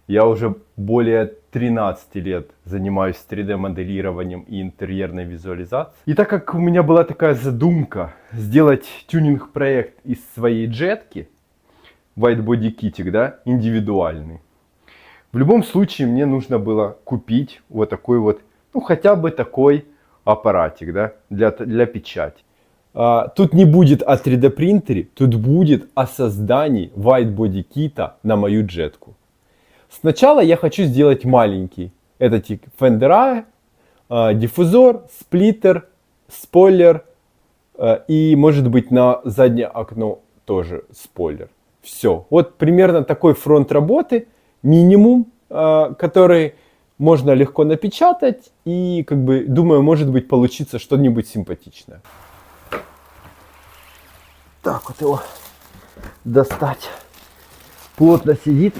Я уже более 13 лет занимаюсь 3D-моделированием и интерьерной визуализацией. И так как у меня была такая задумка сделать тюнинг-проект из своей джетки, White Body Kitик, да, индивидуальный. В любом случае мне нужно было купить вот такой вот, ну хотя бы такой аппаратик, да, для печати. Тут не будет о 3D принтере, тут будет о создании White Body кита на мою джетку. Сначала я хочу сделать маленький. Это фендера, диффузор, сплиттер, спойлер и может быть на заднее окно тоже спойлер. Все. Вот примерно такой фронт работы, минимум, который можно легко напечатать и, как бы, думаю, может быть, получится что-нибудь симпатичное. Так вот его достать. Плотно сидит.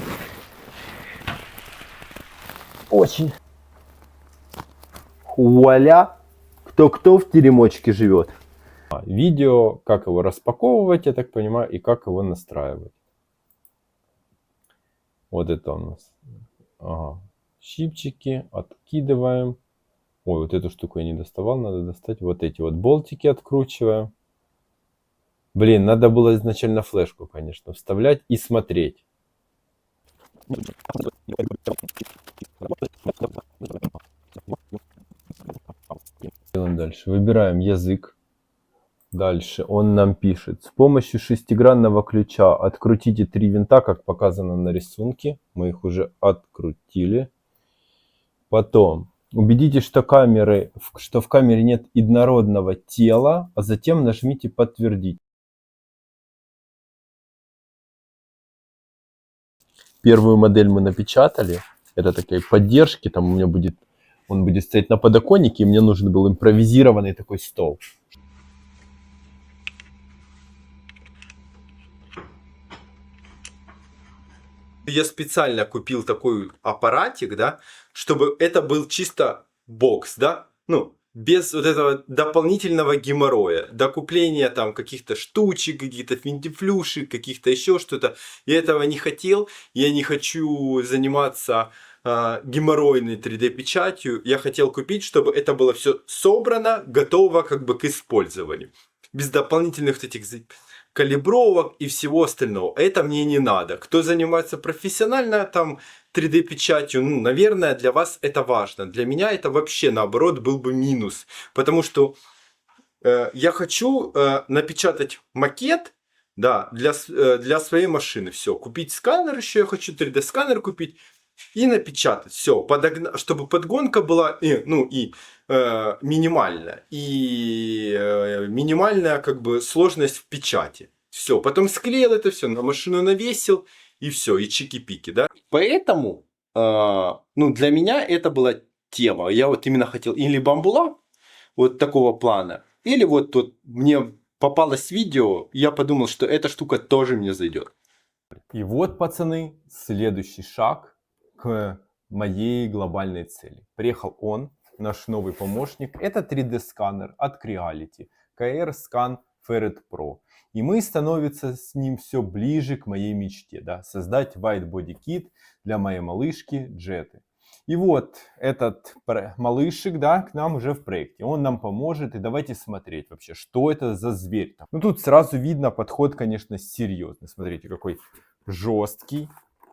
Очень. Вуаля! Кто в теремочке живет. Видео, как его распаковывать, я так понимаю, и как его настраивать. Вот это у нас. Ага. Щипчики откидываем. Ой, вот эту штуку я не доставал, надо достать. Вот эти вот болтики откручиваем. Блин, надо было изначально флешку, конечно, вставлять и смотреть. Делаем дальше. Выбираем язык. Дальше он нам пишет: с помощью шестигранного ключа открутите 3 винта, как показано на рисунке. Мы их уже открутили. Потом убедитесь, что в камере нет однородного тела, а затем нажмите подтвердить. Первую модель мы напечатали. Это такие поддержки. Там у меня он будет стоять на подоконнике, и мне нужен был импровизированный такой стол. Я специально купил такой аппаратик, да, чтобы это был чисто бокс, да, ну, без вот этого дополнительного геморроя, докупления там каких-то штучек, каких-то финтифлюшек, каких-то еще что-то. Я этого не хотел, я не хочу заниматься геморройной 3D-печатью. Я хотел купить, чтобы это было все собрано, готово как бы к использованию. Без дополнительных вот этих калибровок и всего остального. Это мне не надо. Кто занимается профессионально там 3D печатью, ну, наверное, для вас это важно. Для меня это вообще наоборот был бы минус. Потому что я хочу напечатать макет, да, для своей машины. Все. Купить сканер еще я хочу, 3D сканер купить. И напечатать. Все. Чтобы подгонка была минимальная. И минимальная как бы сложность в печати. Все. Потом склеил это все, на машину навесил. И все. И чики-пики. Да? Поэтому для меня это была тема. Я вот именно хотел или бамбула вот такого плана. Или вот тут мне попалось видео. Я подумал, что эта штука тоже мне зайдет. И вот, пацаны, следующий шаг к моей глобальной цели. Приехал он, наш новый помощник. Это 3D сканер от Creality, KR Scan Ferret Pro. И мы становимся с ним все ближе к моей мечте, да, создать White Body Kit для моей малышки Джеты. И вот этот малышек, да, к нам уже в проекте. Он нам поможет. И давайте смотреть вообще, что это за зверь там. Ну тут сразу видно подход, конечно, серьезный. Смотрите, какой жесткий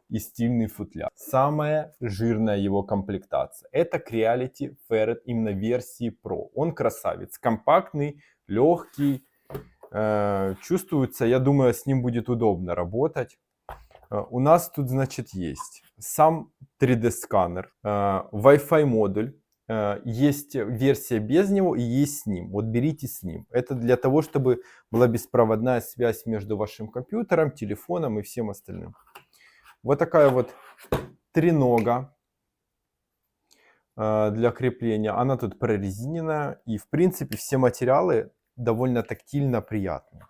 и стильный футляр. Самая жирная его комплектация. Это Creality Ferret именно версии Pro. Он красавец, компактный, легкий. Чувствуется, я думаю, с ним будет удобно работать. У нас тут, значит, есть сам 3D сканер, Wi-Fi модуль. Есть версия без него и есть с ним. Вот берите с ним. Это для того, чтобы была беспроводная связь между вашим компьютером, телефоном и всем остальным. Вот такая вот тренога для крепления. Она тут прорезиненная. И в принципе все материалы довольно тактильно приятные.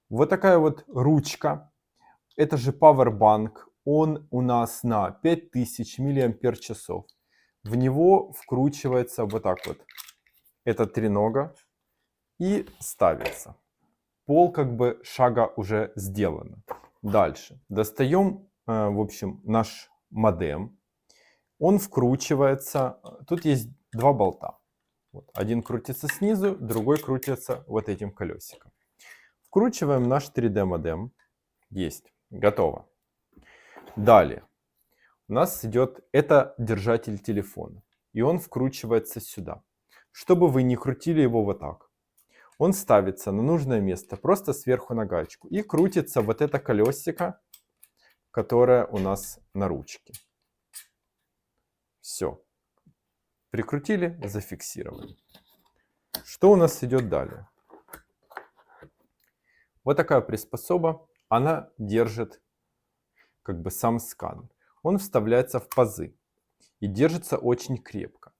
Вот такая вот ручка. Это же Powerbank. Он у нас на 5000 мАч. В него вкручивается вот так вот эта тренога и ставится. Пол как бы шага уже сделано. Дальше. Достаем в общем, наш модем. Он вкручивается. Тут есть два болта. Вот. Один крутится снизу, другой крутится вот этим колесиком. Вкручиваем наш 3D модем. Есть. Готово. Далее. У нас идет, это держатель телефона. И он вкручивается сюда. Чтобы вы не крутили его вот так. Он ставится на нужное место, просто сверху на гаечку. И крутится вот это колесико, которое у нас на ручке. Все. Прикрутили, зафиксировали. Что у нас идет далее? Вот такая приспособа. Она держит как бы сам сканер. Он вставляется в пазы и держится очень крепко.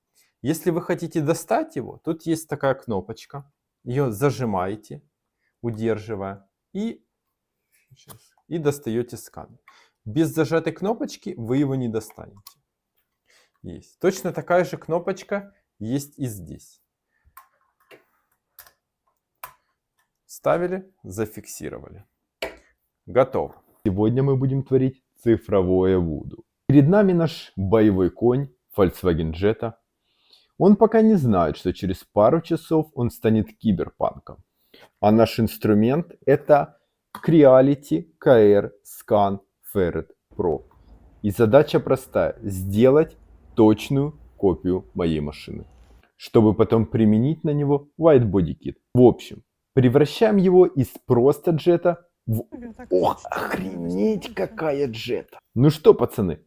Если вы хотите достать его, тут есть такая кнопочка. Ее зажимаете, удерживая, и достаете сканер. Без зажатой кнопочки вы его не достанете. Есть. Точно такая же кнопочка есть и здесь. Вставили, зафиксировали. Готово. Сегодня мы будем творить цифровое вуду. Перед нами наш боевой конь Volkswagen Jetta. Он пока не знает, что через пару часов он станет киберпанком. А наш инструмент это Creality KR Scan Ferret Pro. И задача простая: сделать точную копию моей машины, чтобы потом применить на него White Body Kit. В общем, превращаем его из просто джета в... Ох, охренеть, какая джета! Ну что, пацаны,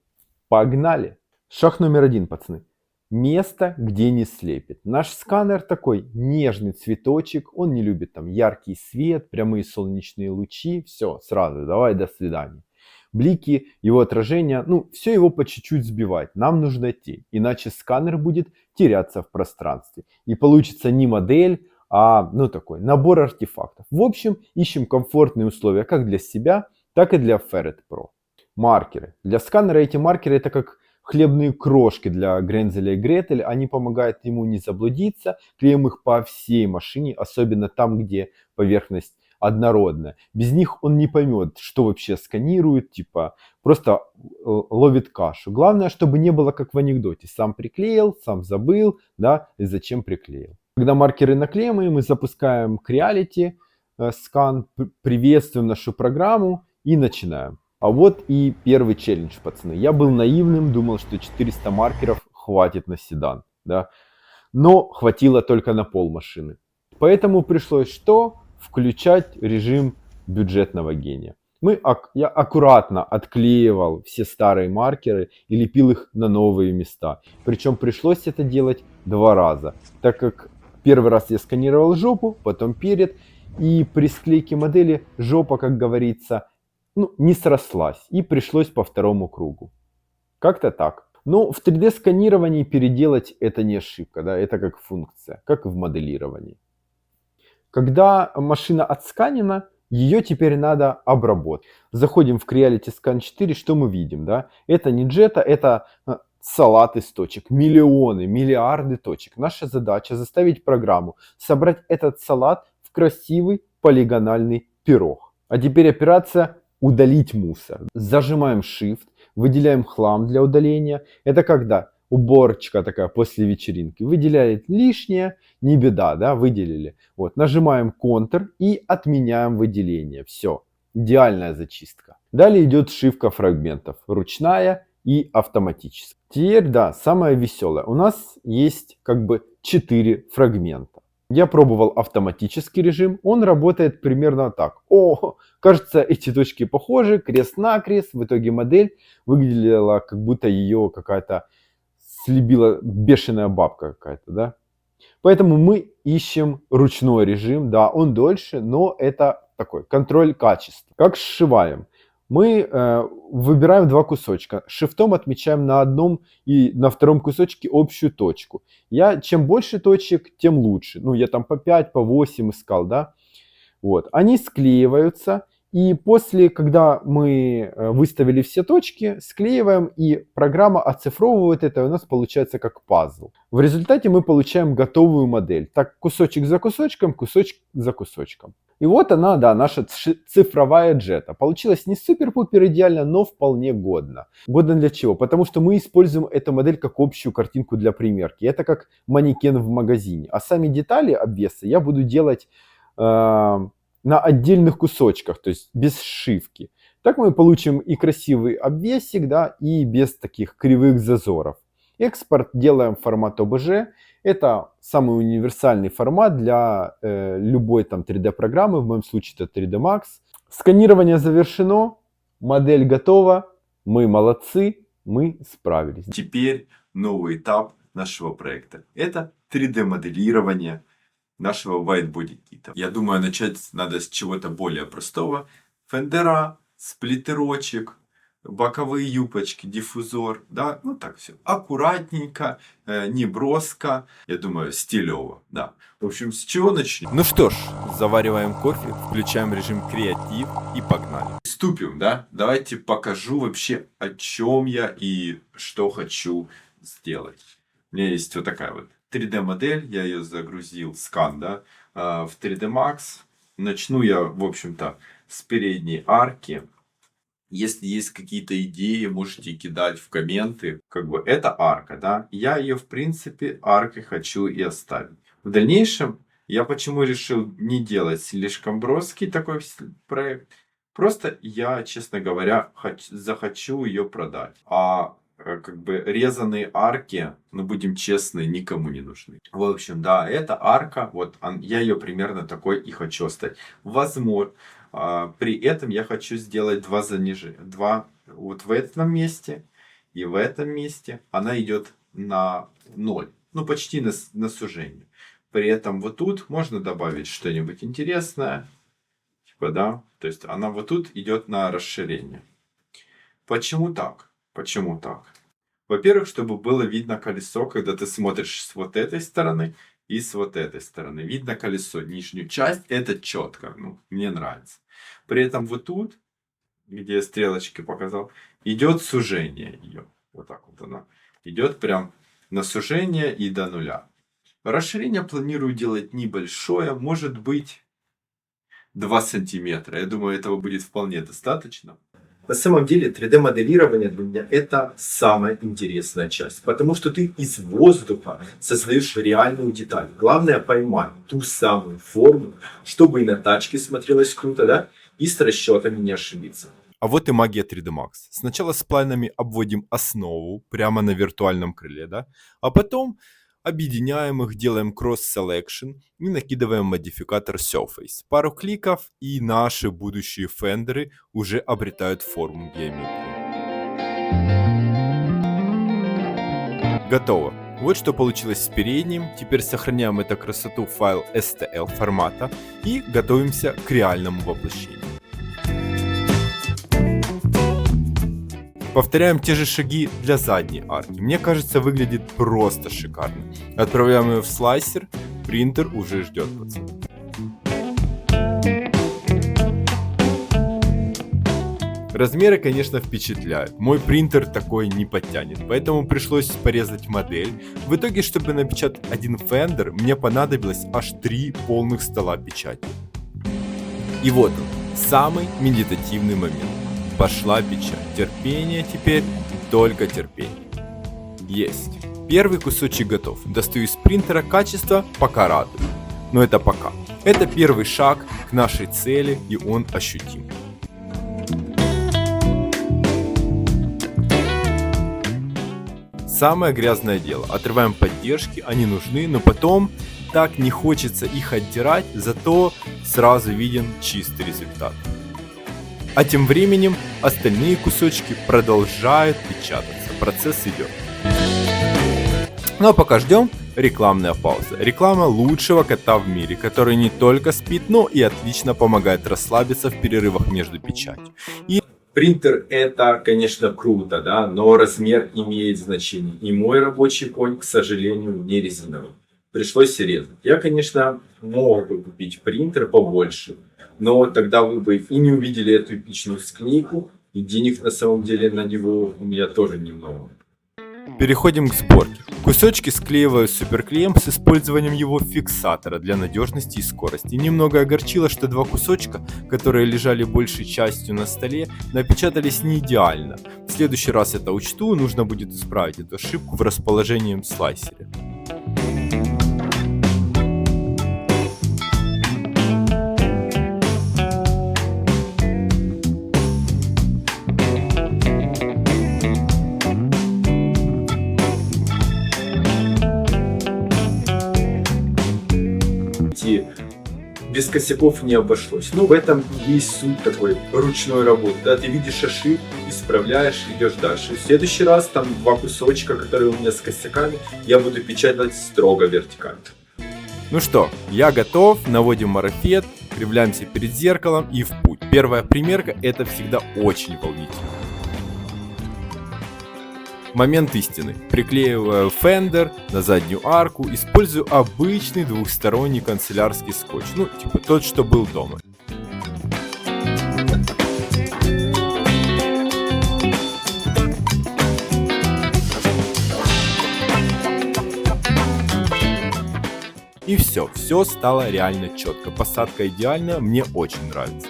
погнали! Шаг номер 1, пацаны. Место, где не слепит. Наш сканер такой нежный цветочек, он не любит там яркий свет, прямые солнечные лучи. Все, сразу, давай, до свидания. Блики, его отражение, ну, все его по чуть-чуть сбивать. Нам нужна тень, иначе сканер будет теряться в пространстве. И получится не модель, а, ну, такой набор артефактов. В общем, ищем комфортные условия как для себя, так и для Ferret Pro. Маркеры. Для сканера эти маркеры это как хлебные крошки для Грензеля и Гретель. Они помогают ему не заблудиться. Клеим их по всей машине, особенно там, где поверхность однородная. Без них он не поймет, что вообще сканирует, типа просто ловит кашу. Главное, чтобы не было как в анекдоте. Сам приклеил, сам забыл, да, и зачем приклеил. Когда маркеры наклеиваем, мы запускаем Creality Scan, приветствуем нашу программу и начинаем. А вот и первый челлендж, пацаны. Я был наивным, думал, что 400 маркеров хватит на седан, да. Но хватило только на пол машины. Поэтому пришлось что? Включать режим бюджетного гения. Я аккуратно отклеивал все старые маркеры и лепил их на новые места. Причем пришлось это делать 2 раза, так как первый раз я сканировал жопу, потом перед. И при склейке модели жопа, как говорится, не срослась, и пришлось по второму кругу. Как-то так. Но в 3D сканировании переделать это не ошибка, да, это как функция, как и в моделировании. Когда машина отсканена, ее теперь надо обработать. Заходим в Creality Scan 4, что мы видим, да? Это не джета, это салат из точек, миллионы, миллиарды точек. Наша задача заставить программу собрать этот салат в красивый полигональный пирог. А теперь операция удалить мусор. Зажимаем Shift, выделяем хлам для удаления. Это когда уборочка такая после вечеринки. Выделяет лишнее, не беда, да, выделили. Вот, нажимаем Ctrl и отменяем выделение. Все, идеальная зачистка. Далее идет сшивка фрагментов, ручная и автоматическая. Теперь, да, самое веселое. У нас есть как бы 4 фрагмента. Я пробовал автоматический режим, он работает примерно так. О, кажется, эти точки похожи, крест-накрест. В итоге модель выглядела, как будто ее какая-то слепила бешеная бабка какая-то, да. Поэтому мы ищем ручной режим, да, он дольше, но это такой контроль качества. Как сшиваем? Мы выбираем 2 кусочка, шифтом отмечаем на одном и на втором кусочке общую точку. Чем больше точек, тем лучше. Ну, я там по 5, по 8 искал, да. Вот. Они склеиваются, и после, когда мы выставили все точки, склеиваем, и программа оцифровывает это, и у нас получается как пазл. В результате мы получаем готовую модель. Так, кусочек за кусочком, кусочек за кусочком. И вот она, да, наша цифровая джета. Получилось не супер-пупер идеально, но вполне годно. Годно для чего? Потому что мы используем эту модель как общую картинку для примерки. Это как манекен в магазине. А сами детали обвеса я буду делать на отдельных кусочках, то есть без сшивки. Так мы получим и красивый обвесик, да, и без таких кривых зазоров. Экспорт делаем формат OBJ. Это самый универсальный формат для любой там 3D-программы, в моем случае это 3D Max. Сканирование завершено, модель готова, мы молодцы, мы справились. Теперь новый этап нашего проекта. Это 3D-моделирование нашего whitebody кита. Я думаю, начать надо с чего-то более простого. Фендера, сплиттерочек, боковые юбочки, диффузор, да, ну так все аккуратненько, не броско, я думаю, стилево, да. В общем, с чего начнем? Ну что ж, завариваем кофе, включаем режим креатив и погнали. Приступим, да? Давайте покажу вообще, о чем я и что хочу сделать. У меня есть вот такая вот 3D модель, я ее загрузил, скан, да, в 3D Max. Начну я, в общем-то, с передней арки. Если есть какие-то идеи, можете кидать в комменты. Как бы это арка, да. Я ее, в принципе, аркой хочу и оставить. В дальнейшем, я почему решил не делать слишком броский такой проект. Просто я, честно говоря, захочу ее продать. А как бы резаные арки, ну будем честны, никому не нужны. В общем, да, эта арка, вот я ее примерно такой и хочу оставить. Возможно, при этом я хочу сделать два занижения. Два вот в этом месте и в этом месте. Она идет на 0. Ну почти на сужение. При этом вот тут можно добавить что-нибудь интересное. Типа, да. То есть она вот тут идет на расширение. Почему так? Почему так? Во-первых, чтобы было видно колесо, когда ты смотришь с вот этой стороны и с вот этой стороны. Видно колесо, нижнюю часть, это четко, ну, мне нравится. При этом вот тут, где я стрелочки показал, идет сужение ее. Вот так вот она идет прям на сужение и до нуля. Расширение планирую делать небольшое, может быть 2 сантиметра. Я думаю, этого будет вполне достаточно. На самом деле 3D-моделирование для меня это самая интересная часть, потому что ты из воздуха создаешь реальную деталь. Главное поймать ту самую форму, чтобы и на тачке смотрелось круто, да, и с расчетами не ошибиться. А вот и магия 3D Max. Сначала сплайнами обводим основу прямо на виртуальном крыле, да, а потом объединяем их, делаем cross-selection и накидываем модификатор Surface. Пару кликов и наши будущие фендеры уже обретают форму геометрии. Готово. Вот что получилось с передним. Теперь сохраняем эту красоту в файл STL формата и готовимся к реальному воплощению. Повторяем те же шаги для задней арки. Мне кажется, выглядит просто шикарно. Отправляем ее в слайсер. Принтер уже ждет пацаны. Размеры, конечно, впечатляют. Мой принтер такой не подтянет, поэтому пришлось порезать модель. В итоге, чтобы напечатать один фендер, мне понадобилось аж 3 полных стола печати. И вот он, самый медитативный момент. Пошла печать. Терпение теперь, только терпение. Есть. Первый кусочек готов. Достаю из принтера, качество пока радует. Но это пока. Это первый шаг к нашей цели, и он ощутим. Самое грязное дело. Отрываем поддержки, они нужны, но потом так не хочется их отдирать, зато сразу виден чистый результат. А тем временем остальные кусочки продолжают печататься. Процесс идет. Ну а пока ждем, рекламная пауза. Реклама лучшего кота в мире, который не только спит, но и отлично помогает расслабиться в перерывах между печатью. Принтер это, конечно, круто, да, но размер имеет значение. И мой рабочий конь, к сожалению, не резиновый. Пришлось резать. Я, конечно, мог бы купить принтер побольше, но тогда вы бы и не увидели эту эпичную склейку, и денег на самом деле на него у меня тоже немного. Переходим к сборке. Кусочки склеиваю суперклеем с использованием его фиксатора для надежности и скорости. Немного огорчило, что два кусочка, которые лежали большей частью на столе, напечатались не идеально. В следующий раз это учту, нужно будет исправить эту ошибку в расположении в слайсере. Без косяков не обошлось. Но в этом и есть суть такой ручной работы. Да? Ты видишь ошибку, исправляешь, идешь дальше. В следующий раз там два кусочка, которые у меня с косяками, я буду печатать строго вертикально. Ну что, я готов, наводим марафет, кривляемся перед зеркалом и в путь. Первая примерка — это всегда очень волнительно. Момент истины. Приклеиваю фендер на заднюю арку, использую обычный двухсторонний канцелярский скотч, ну типа тот, что был дома. И все стало реально четко. Посадка идеальная, мне очень нравится.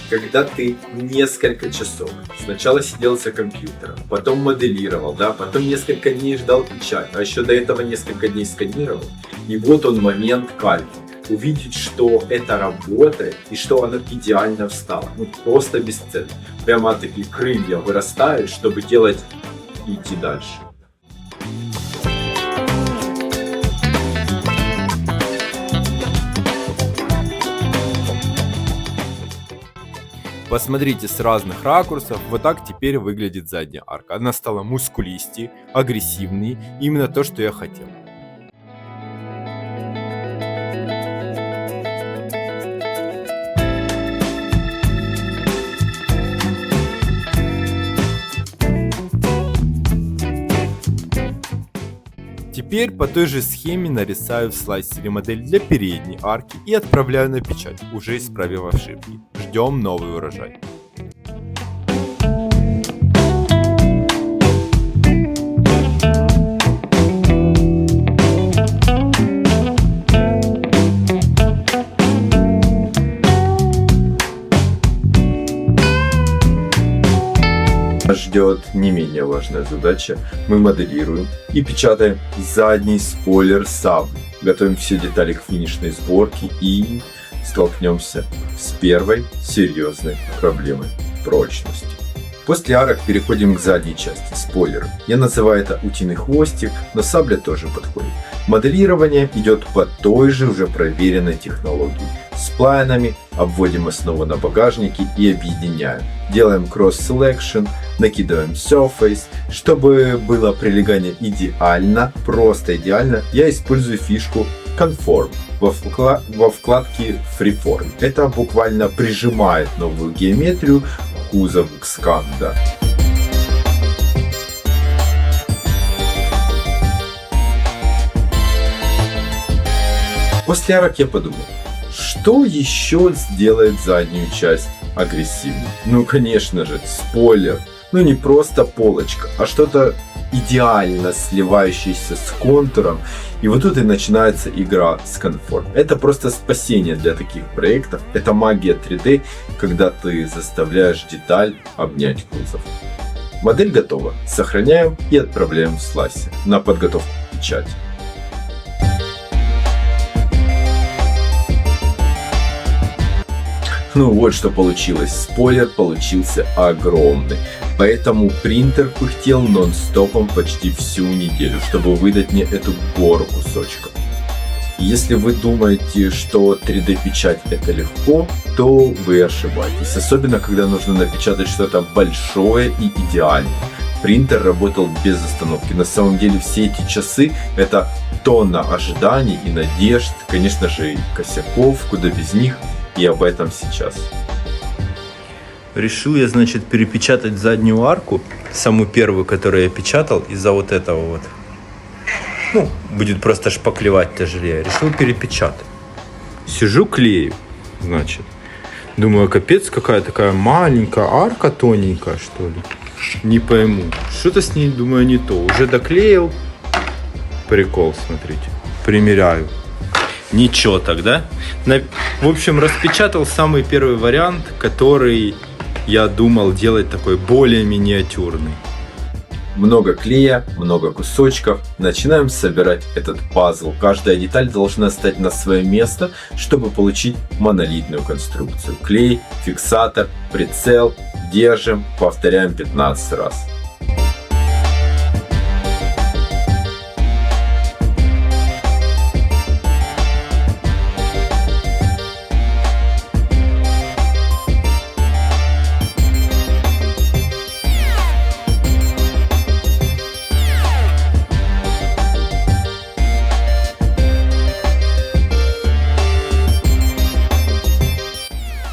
Когда ты несколько часов сначала сидел за компьютером, потом моделировал, да, потом несколько дней ждал печать, а еще до этого несколько дней сканировал, и вот он момент кайфа. Увидеть, что это работает и что оно идеально встало. Ну, просто бесценно. Прямо такие крылья вырастают, чтобы делать и идти дальше. Посмотрите с разных ракурсов, вот так теперь выглядит задняя арка. Она стала мускулистее, агрессивнее, именно то, что я хотел. Теперь по той же схеме нарисую в слайсере модель для передней арки и отправляю на печать, уже исправив ошибки. Ждем новый урожай. Ждет не менее важная задача. Мы моделируем и печатаем задний спойлер сабли. Готовим все детали к финишной сборке и столкнемся с первой серьезной проблемой – прочностью. После арок переходим к задней части, спойлеру. Я называю это утиный хвостик, но сабля тоже подходит. Моделирование идет по той же уже проверенной технологии. Сплайнами обводим основу на багажнике и объединяем. Делаем cross-selection, накидываем surface. Чтобы было прилегание идеально, просто идеально, я использую фишку Conform во вкладке Freeform. Это буквально прижимает новую геометрию к кузову, к сканду. После арок я подумал, что еще сделает заднюю часть агрессивной? Ну, конечно же, спойлер. Ну, не просто полочка, а что-то идеально сливающееся с контуром. И вот тут и начинается игра с Conform. Это просто спасение для таких проектов. Это магия 3D, когда ты заставляешь деталь обнять кузов. Модель готова. Сохраняем и отправляем в слайсер на подготовку к печати. Ну вот что получилось. Спойлер получился огромный. Поэтому принтер пыхтел нон-стопом почти всю неделю, чтобы выдать мне эту гору кусочков. Если вы думаете, что 3D печать это легко, то вы ошибаетесь. Особенно когда нужно напечатать что-то большое и идеальное. Принтер работал без остановки. На самом деле все эти часы это тонна ожиданий и надежд, конечно же и косяков, куда без них. И об этом сейчас. Решил я, значит, перепечатать заднюю арку, самую первую, которую я печатал, из-за вот этого вот. Ну, будет просто шпаклевать тяжелее. Решил перепечатать. Сижу, клею, значит. Думаю, капец, какая такая маленькая арка, тоненькая, что ли. Не пойму. Что-то с ней, думаю, не то. Уже доклеил. Прикол, смотрите. Примеряю. Ничего тогда. В общем, распечатал самый первый вариант, который я думал делать такой более миниатюрный. Много клея, много кусочков. Начинаем собирать этот пазл. Каждая деталь должна стать на свое место, чтобы получить монолитную конструкцию. Клей, фиксатор, прицел. Держим, повторяем 15 раз.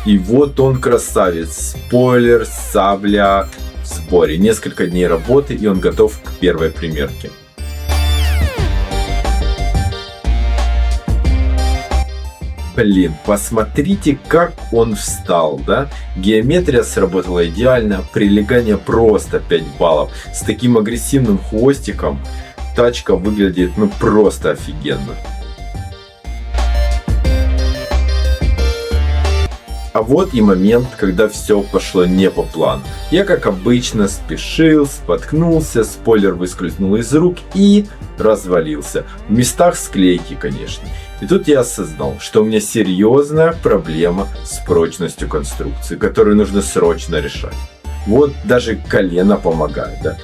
И вот он, красавец, спойлер, сабля в сборе. Несколько дней работы, и он готов к первой примерке. Блин, посмотрите, как он встал, да? Геометрия сработала идеально, прилегание просто 5 баллов. С таким агрессивным хвостиком тачка выглядит, ну, просто офигенно. А вот и момент, когда все пошло не по плану. Я, как обычно, спешил, споткнулся, спойлер выскользнул из рук и развалился. В местах склейки, конечно. И тут я осознал, что у меня серьезная проблема с прочностью конструкции, которую нужно срочно решать. Вот даже колено помогает, да?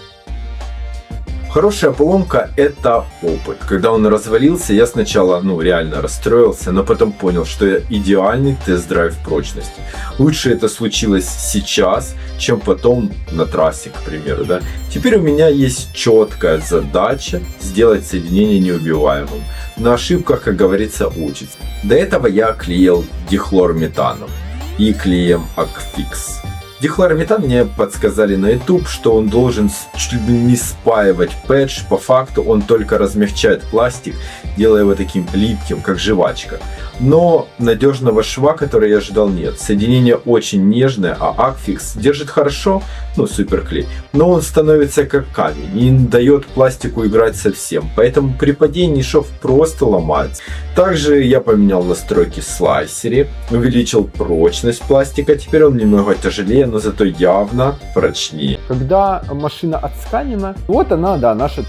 Хорошая поломка — это опыт. Когда он развалился, я сначала, реально расстроился, но потом понял, что я идеальный тест-драйв прочности. Лучше это случилось сейчас, чем потом на трассе, к примеру, да. Теперь у меня есть четкая задача сделать соединение неубиваемым. На ошибках, как говорится, учится. До этого я клеил дихлорметаном и клеем Акфикс. Дихлорометан мне подсказали на YouTube, что он должен чуть ли не спаивать пэтч. По факту он только размягчает пластик, делая его таким липким, как жвачка. Но надежного шва, который я ожидал, нет. Соединение очень нежное, а Акфикс держит хорошо, суперклей. Но он становится как камень и не дает пластику играть совсем. Поэтому при падении шов просто ломается. Также я поменял настройки в слайсере, увеличил прочность пластика. Теперь он немного тяжелее, но зато явно прочнее. Когда машина отсканена, вот она, да, наша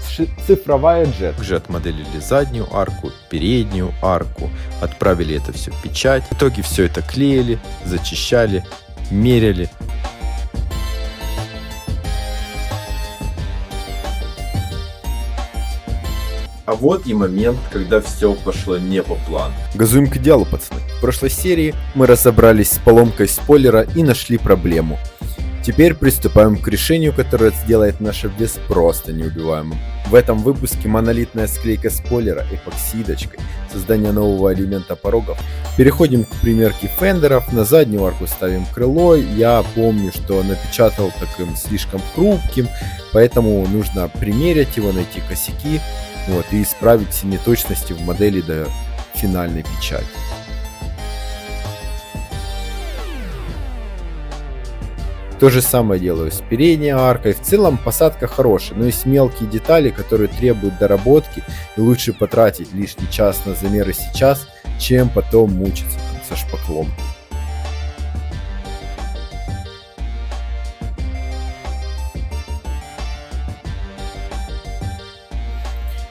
цифровая Jet. Также отмоделили заднюю арку, переднюю арку, отправили это все в печать. В итоге все это клеили, зачищали, меряли. А вот и момент, когда все пошло не по плану. Газуем к идеалу, пацаны. В прошлой серии мы разобрались с поломкой спойлера и нашли проблему. Теперь приступаем к решению, которое сделает наш обвес просто неубиваемым. В этом выпуске монолитная склейка спойлера эпоксидочкой, создание нового элемента порогов. Переходим к примерке фендеров, на заднюю арку ставим крыло. Я помню, что напечатал таким слишком хрупким, поэтому нужно примерить его, найти косяки, и исправить все неточности в модели до финальной печати. То же самое делаю с передней аркой. В целом посадка хорошая, но есть мелкие детали, которые требуют доработки, и лучше потратить лишний час на замеры сейчас, чем потом мучиться со шпаклом.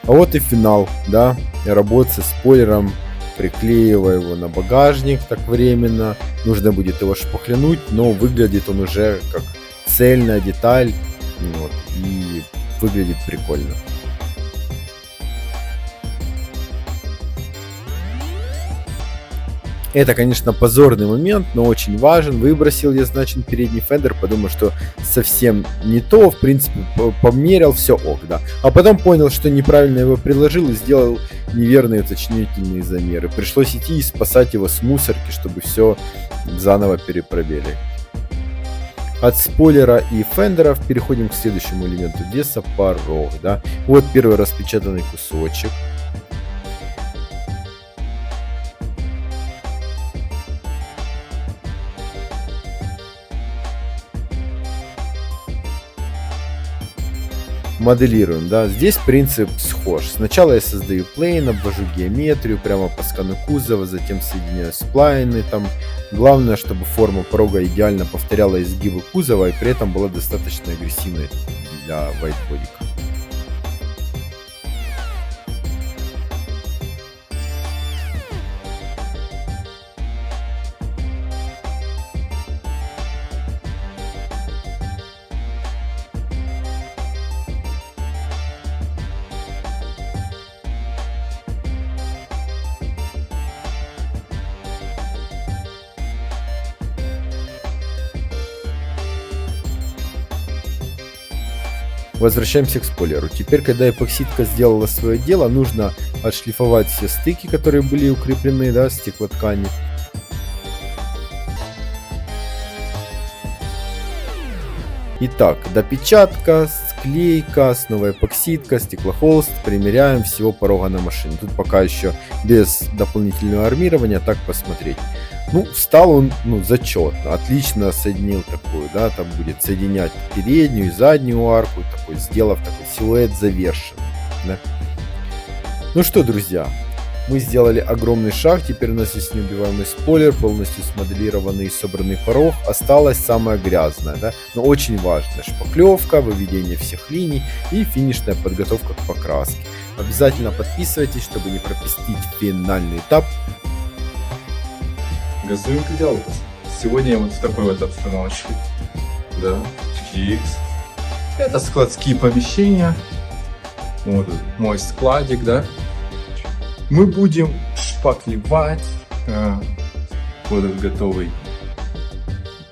А вот и финал, да, работа со спойлером, приклеивая его на багажник так временно, нужно будет его шпаклянуть, но выглядит он уже как цельная деталь, и выглядит прикольно. Это, конечно, позорный момент, но очень важен. Выбросил я, значит, передний фендер, подумал, что совсем не то, в принципе, померил, все ок, да. А потом понял, что неправильно его приложил и сделал неверные уточнительные замеры. Пришлось идти и спасать его с мусорки, чтобы все заново перепроверили. От спойлера и фендеров переходим к следующему элементу веса, порог, да. Вот первый распечатанный кусочек. моделируем, да, здесь принцип схож. Сначала я создаю плейн, обвожу геометрию прямо по скану кузова, затем соединяю сплайны там. Главное, чтобы форма порога идеально повторяла изгибы кузова и при этом была достаточно агрессивной для вайтбодика. Возвращаемся к спойлеру. Теперь, когда эпоксидка сделала свое дело, нужно отшлифовать все стыки, которые были укреплены, да, стеклоткани. Итак, допечатка, склейка, снова эпоксидка, стеклохолст. Примеряем всего порога на машине. Тут пока еще без дополнительного армирования, так посмотреть. Ну, встал он, ну, зачетно, отлично соединил такую, да, там будет соединять переднюю и заднюю арку, такой, сделав такой силуэт завершенный, да. Ну что, друзья, мы сделали огромный шаг, теперь у нас есть неубиваемый спойлер, полностью смоделированный и собранный порог, осталось самое грязное, да, но очень важно, шпаклевка, выведение всех линий и финишная подготовка к покраске. Обязательно подписывайтесь, чтобы не пропустить финальный этап. Газуем к идеалу. Сегодня вот в такой вот обстановочке. Да, чикс. Это складские помещения. Вот мой складик, да. Мы будем шпаклевать. Вот этот готовый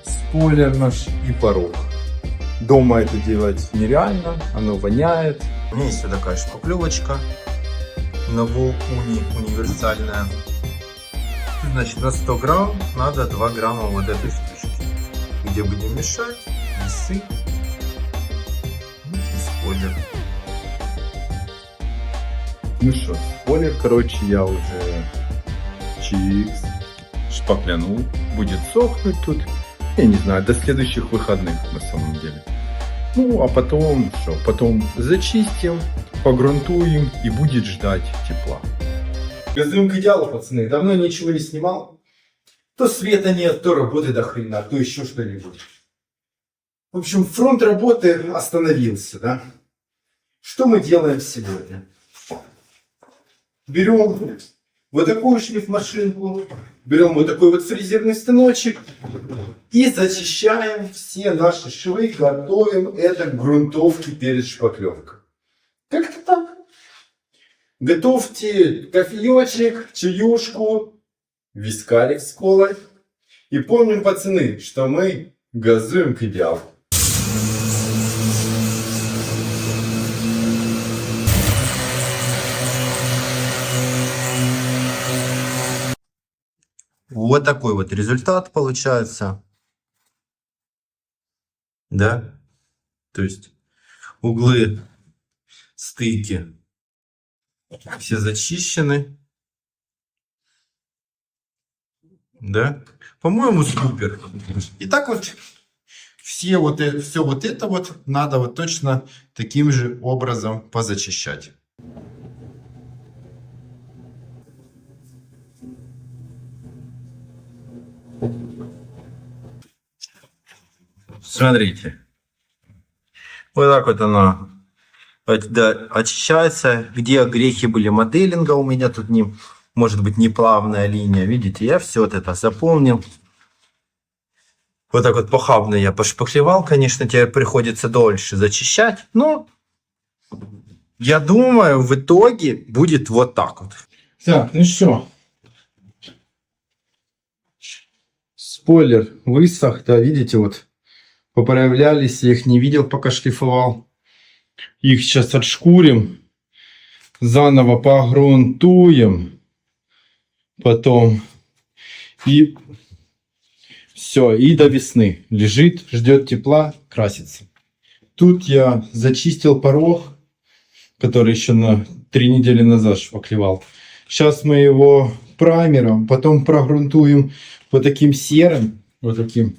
спойлер наш и порог. Дома это делать нереально, оно воняет. У меня есть вот такая шпаклевочка. Ново универсальная. Значит, на 100 грамм надо 2 грамма вот этой штучки. Где будем мешать, весы и спойлер. Ну что, спойлер, короче, я уже чикс шпаклянул. Будет сохнуть тут, я не знаю, до следующих выходных на самом деле. Ну, а потом что? Потом зачистим, погрунтуем и будет ждать тепла. Газуем к идеалу, пацаны. Давно ничего не снимал. То света нет, то работы до хрена, то еще что-нибудь. В общем, фронт работы остановился, да? Что мы делаем сегодня? Берем вот такую шлифмашинку, берем вот такой вот фрезерный станочек и зачищаем все наши швы, готовим это к грунтовке перед шпаклевкой. Как-то так. Готовьте кофеечек, чаюшку, вискарик с колой. И помним, пацаны, что мы газуем к идеалу. Вот такой вот результат получается. Да? То есть углы, стыки все зачищены. Да? По-моему, супер. И так вот все вот это вот надо вот точно таким же образом позачищать. Смотрите. Вот так вот оно очищается. Где грехи были моделинга, у меня тут может быть неплавная линия. Видите, я все вот это заполнил. Вот так вот похабно я пошпаклевал. Конечно, теперь приходится дольше зачищать. Но я думаю, в итоге будет вот так вот. Так, ну что. Спойлер высох, да, видите, вот поправлялись, я их не видел, пока шлифовал. Их сейчас отшкурим, заново погрунтуем, потом и все, и до весны лежит, ждет тепла, красится. Тут я зачистил порог, который еще на 3 недели назад шпаклевал. Сейчас мы его праймером, потом прогрунтуем вот таким серым, вот таким.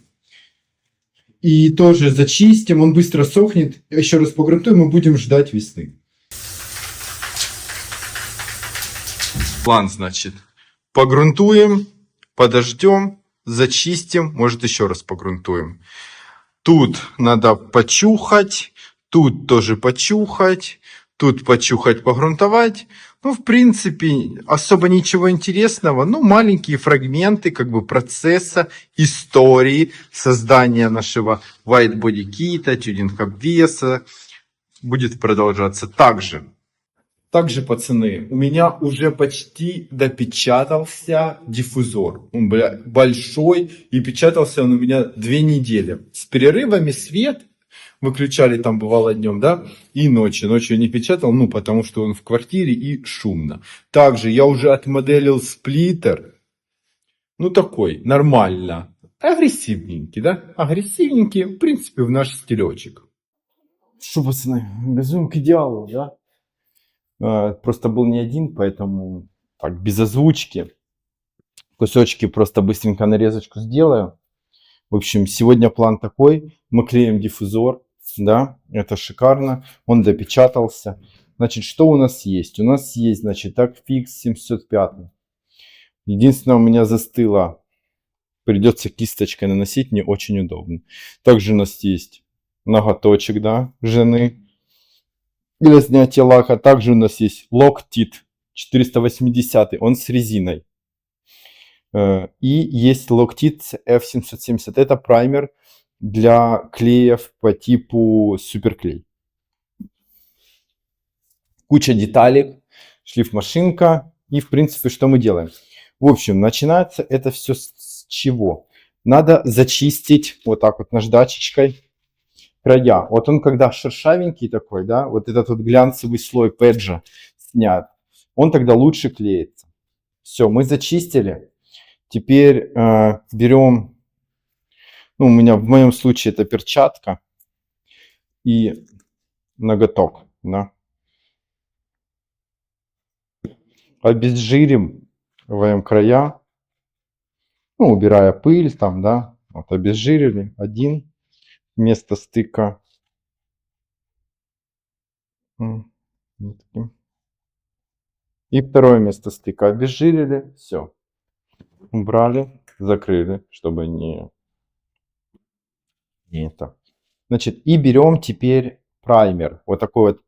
И тоже зачистим, он быстро сохнет. Еще раз погрунтуем и будем ждать весны. План, значит, погрунтуем, подождем, зачистим, может еще раз погрунтуем. Тут надо почухать, тут тоже почухать, тут почухать, погрунтовать. Ну, в принципе, особо ничего интересного. Ну, маленькие фрагменты как бы процесса, истории создания нашего white body kit, тюнинг обвеса будет продолжаться также. Также, пацаны, у меня уже почти допечатался диффузор. Он, большой, и печатался он у меня 2 недели. С перерывами свет выключали там бывало днем, да, и ночью. Ночью не печатал, ну, потому что он в квартире и шумно. Также я уже отмоделил сплиттер. Ну, такой, нормально. Агрессивненький, да? Агрессивненький, в принципе, в наш стилечек. Что, пацаны, газуем к идеалу, да? Просто был не один, поэтому так, без озвучки. Кусочки просто быстренько нарезочку сделаю. В общем, сегодня план такой. Мы клеим диффузор, да, это шикарно. Он допечатался. Значит, что у нас есть? У нас есть, значит, Agfix 705. Единственное, у меня застыло. Придется кисточкой наносить, не очень удобно. Также у нас есть ноготочек, да, жены для снятия лака. Также у нас есть Loctite 480, он с резиной. И есть Loctite F770. Это праймер для клеев по типу суперклей. Куча деталек, шлифмашинка. И в принципе, что мы делаем? В общем, начинается это все с чего? Надо зачистить вот так вот наждачечкой края. Вот он когда шершавенький такой, да, вот этот вот глянцевый слой пэджа снят, он тогда лучше клеится. Все, мы зачистили. Теперь берем, ну, у меня в моем случае это перчатка и ноготок, да. Обезжириваем края, ну, убирая пыль там, да. Вот обезжирили один, место стыка. И второе место стыка обезжирили, все. Убрали, закрыли, чтобы не это. Значит, и берем теперь праймер. Вот такой вот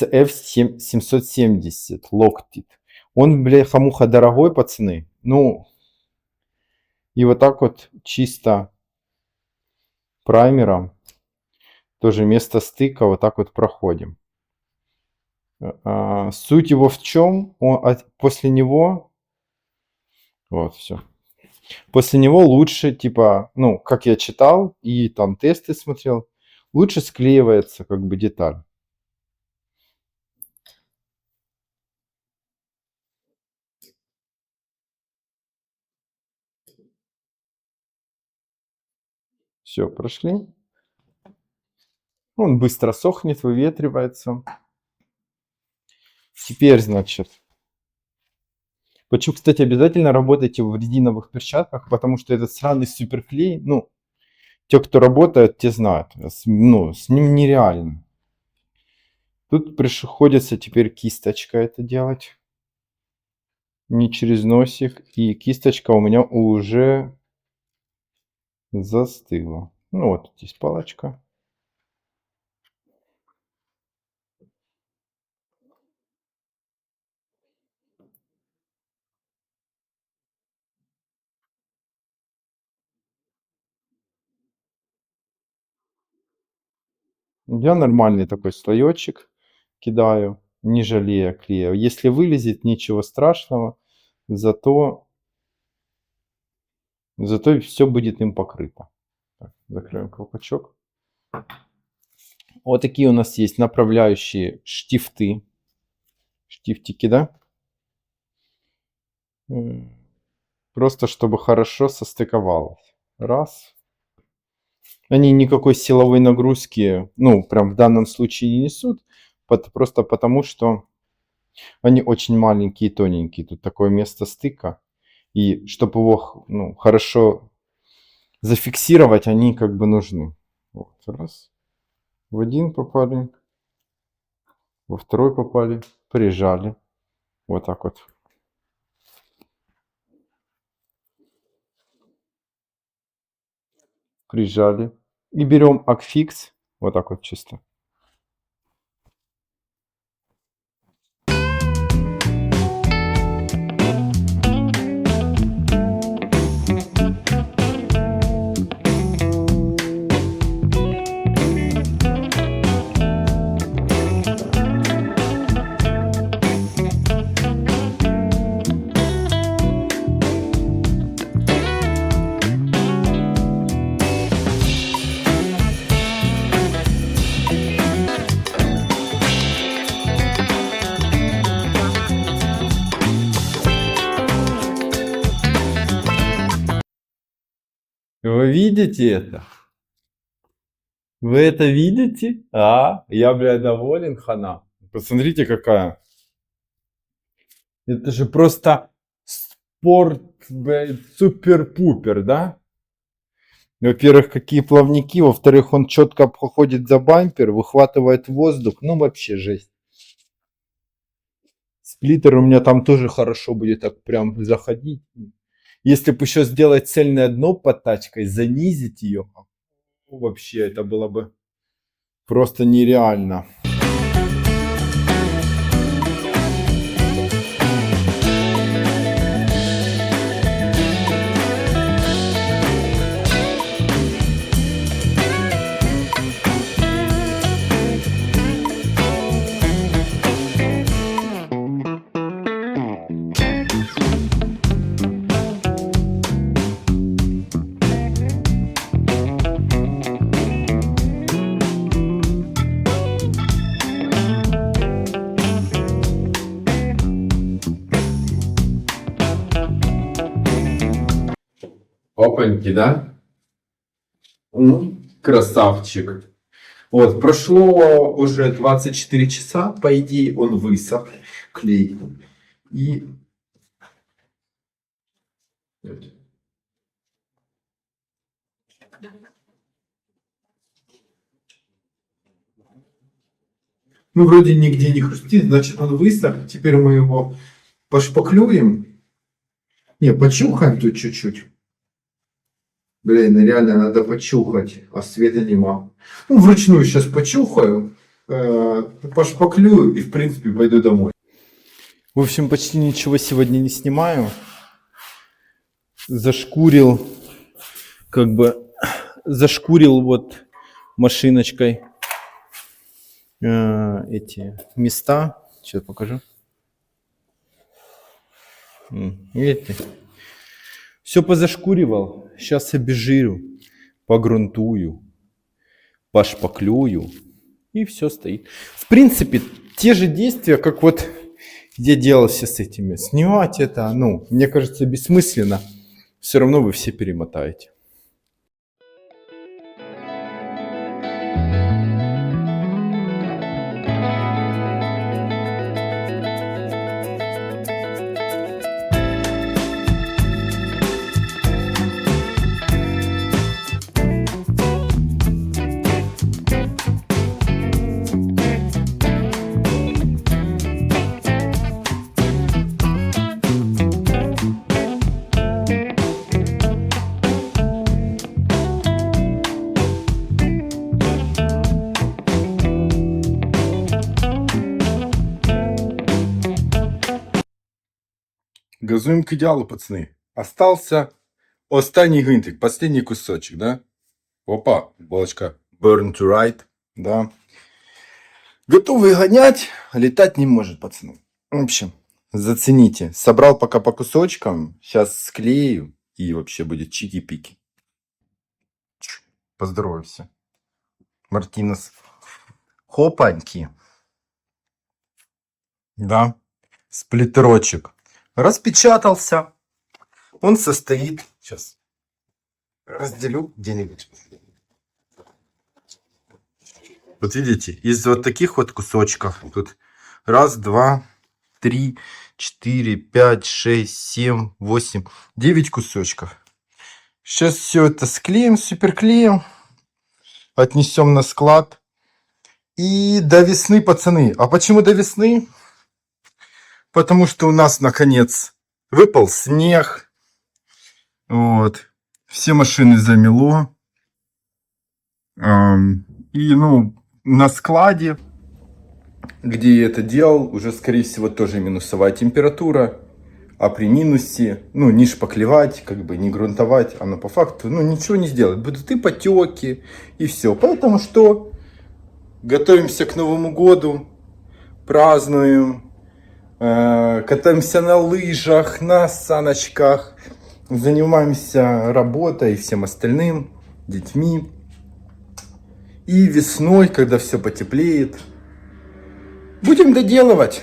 CF770 Loctite. Он, бляха-муха, дорогой, пацаны. Ну, и вот так вот чисто праймером, тоже место стыка, вот так вот проходим. Суть его в чем? После него, вот, все. После него лучше, типа, ну, как я читал и там тесты смотрел, лучше склеивается как бы деталь. Все, прошли. Он быстро сохнет, выветривается. Теперь, значит, почему, кстати, обязательно работайте в резиновых перчатках, потому что этот сраный суперклей, ну, те, кто работает, те знают, ну, с ним нереально. Тут приходится теперь кисточкой это делать, не через носик, и кисточка у меня уже застыла. Ну вот здесь палочка. Я нормальный такой слоечек кидаю, не жалея клея. Если вылезет, ничего страшного, зато все будет им покрыто. Так, закроем колпачок. Вот такие у нас есть направляющие штифты. Штифтики, да? Просто чтобы хорошо состыковалось. Раз. Они никакой силовой нагрузки, ну, прям в данном случае не несут. Просто потому, что они очень маленькие и тоненькие. Тут такое место стыка. И чтобы его, ну, хорошо зафиксировать они как бы нужны. Вот, раз. В один попали, во второй попали, прижали. Вот так вот. Прижали. И берем Акфикс. Вот так вот чисто. Вы видите это? Вы это видите? А? Я, блядь, доволен, хана. Посмотрите, какая. Это же просто спорт, блядь, супер-пупер, да? Во-первых, какие плавники. Во-вторых, он четко проходит за бампер, выхватывает воздух. Ну, вообще жесть. Сплиттер у меня там тоже хорошо будет так прям заходить. Если бы еще сделать цельное дно под тачкой, занизить ее, вообще это было бы просто нереально. Опаньки, да? Красавчик. Вот, прошло уже 24 часа, по идее он высох, клей. И... Ну, вроде нигде не хрустит, значит он высох. Теперь мы его пошпаклюем. Не, почухаем тут чуть-чуть. Блин, реально надо почухать, а света нема. Ну, вручную сейчас почухаю, пошпаклюю и, в принципе, пойду домой. В общем, почти ничего сегодня не снимаю. Зашкурил, зашкурил вот машиночкой эти места. Сейчас покажу. Видите? Все позашкуривал. Сейчас обезжирю, погрунтую, пошпаклюю. И все стоит. В принципе, те же действия, как вот я делал все с этими. Снимать это, ну, мне кажется, бессмысленно. Все равно вы все перемотаете. Газуем к идеалу, пацаны. Остался останній гвинтик, последний кусочек, да? Опа, булочка burn to right, да. Готовы гонять, летать не может, пацаны. В общем, зацените. Собрал пока по кусочкам, сейчас склею и вообще будет чики-пики. Поздоровайся. Мартинес. Хопаньки. Да. Сплиттерочек. Распечатался. Он состоит... Сейчас. Разделю где-нибудь. Вот видите, из вот таких вот кусочков. Тут раз, два, три, 4, 5, 6, 7, 8, 9 кусочков. Сейчас все это склеим, суперклеем, отнесем на склад. И до весны, пацаны. А почему до весны? Потому что у нас, наконец, выпал снег. Вот. Все машины замело. И, на складе, где я это делал, уже, скорее всего, тоже минусовая температура. А при минусе, не шпаклевать, не грунтовать, оно по факту, ничего не сделать. Будут и потеки, и все. Поэтому что? Готовимся к Новому году, празднуем, катаемся на лыжах, на саночках, занимаемся работой и всем остальным, детьми. И весной, когда все потеплеет, будем доделывать.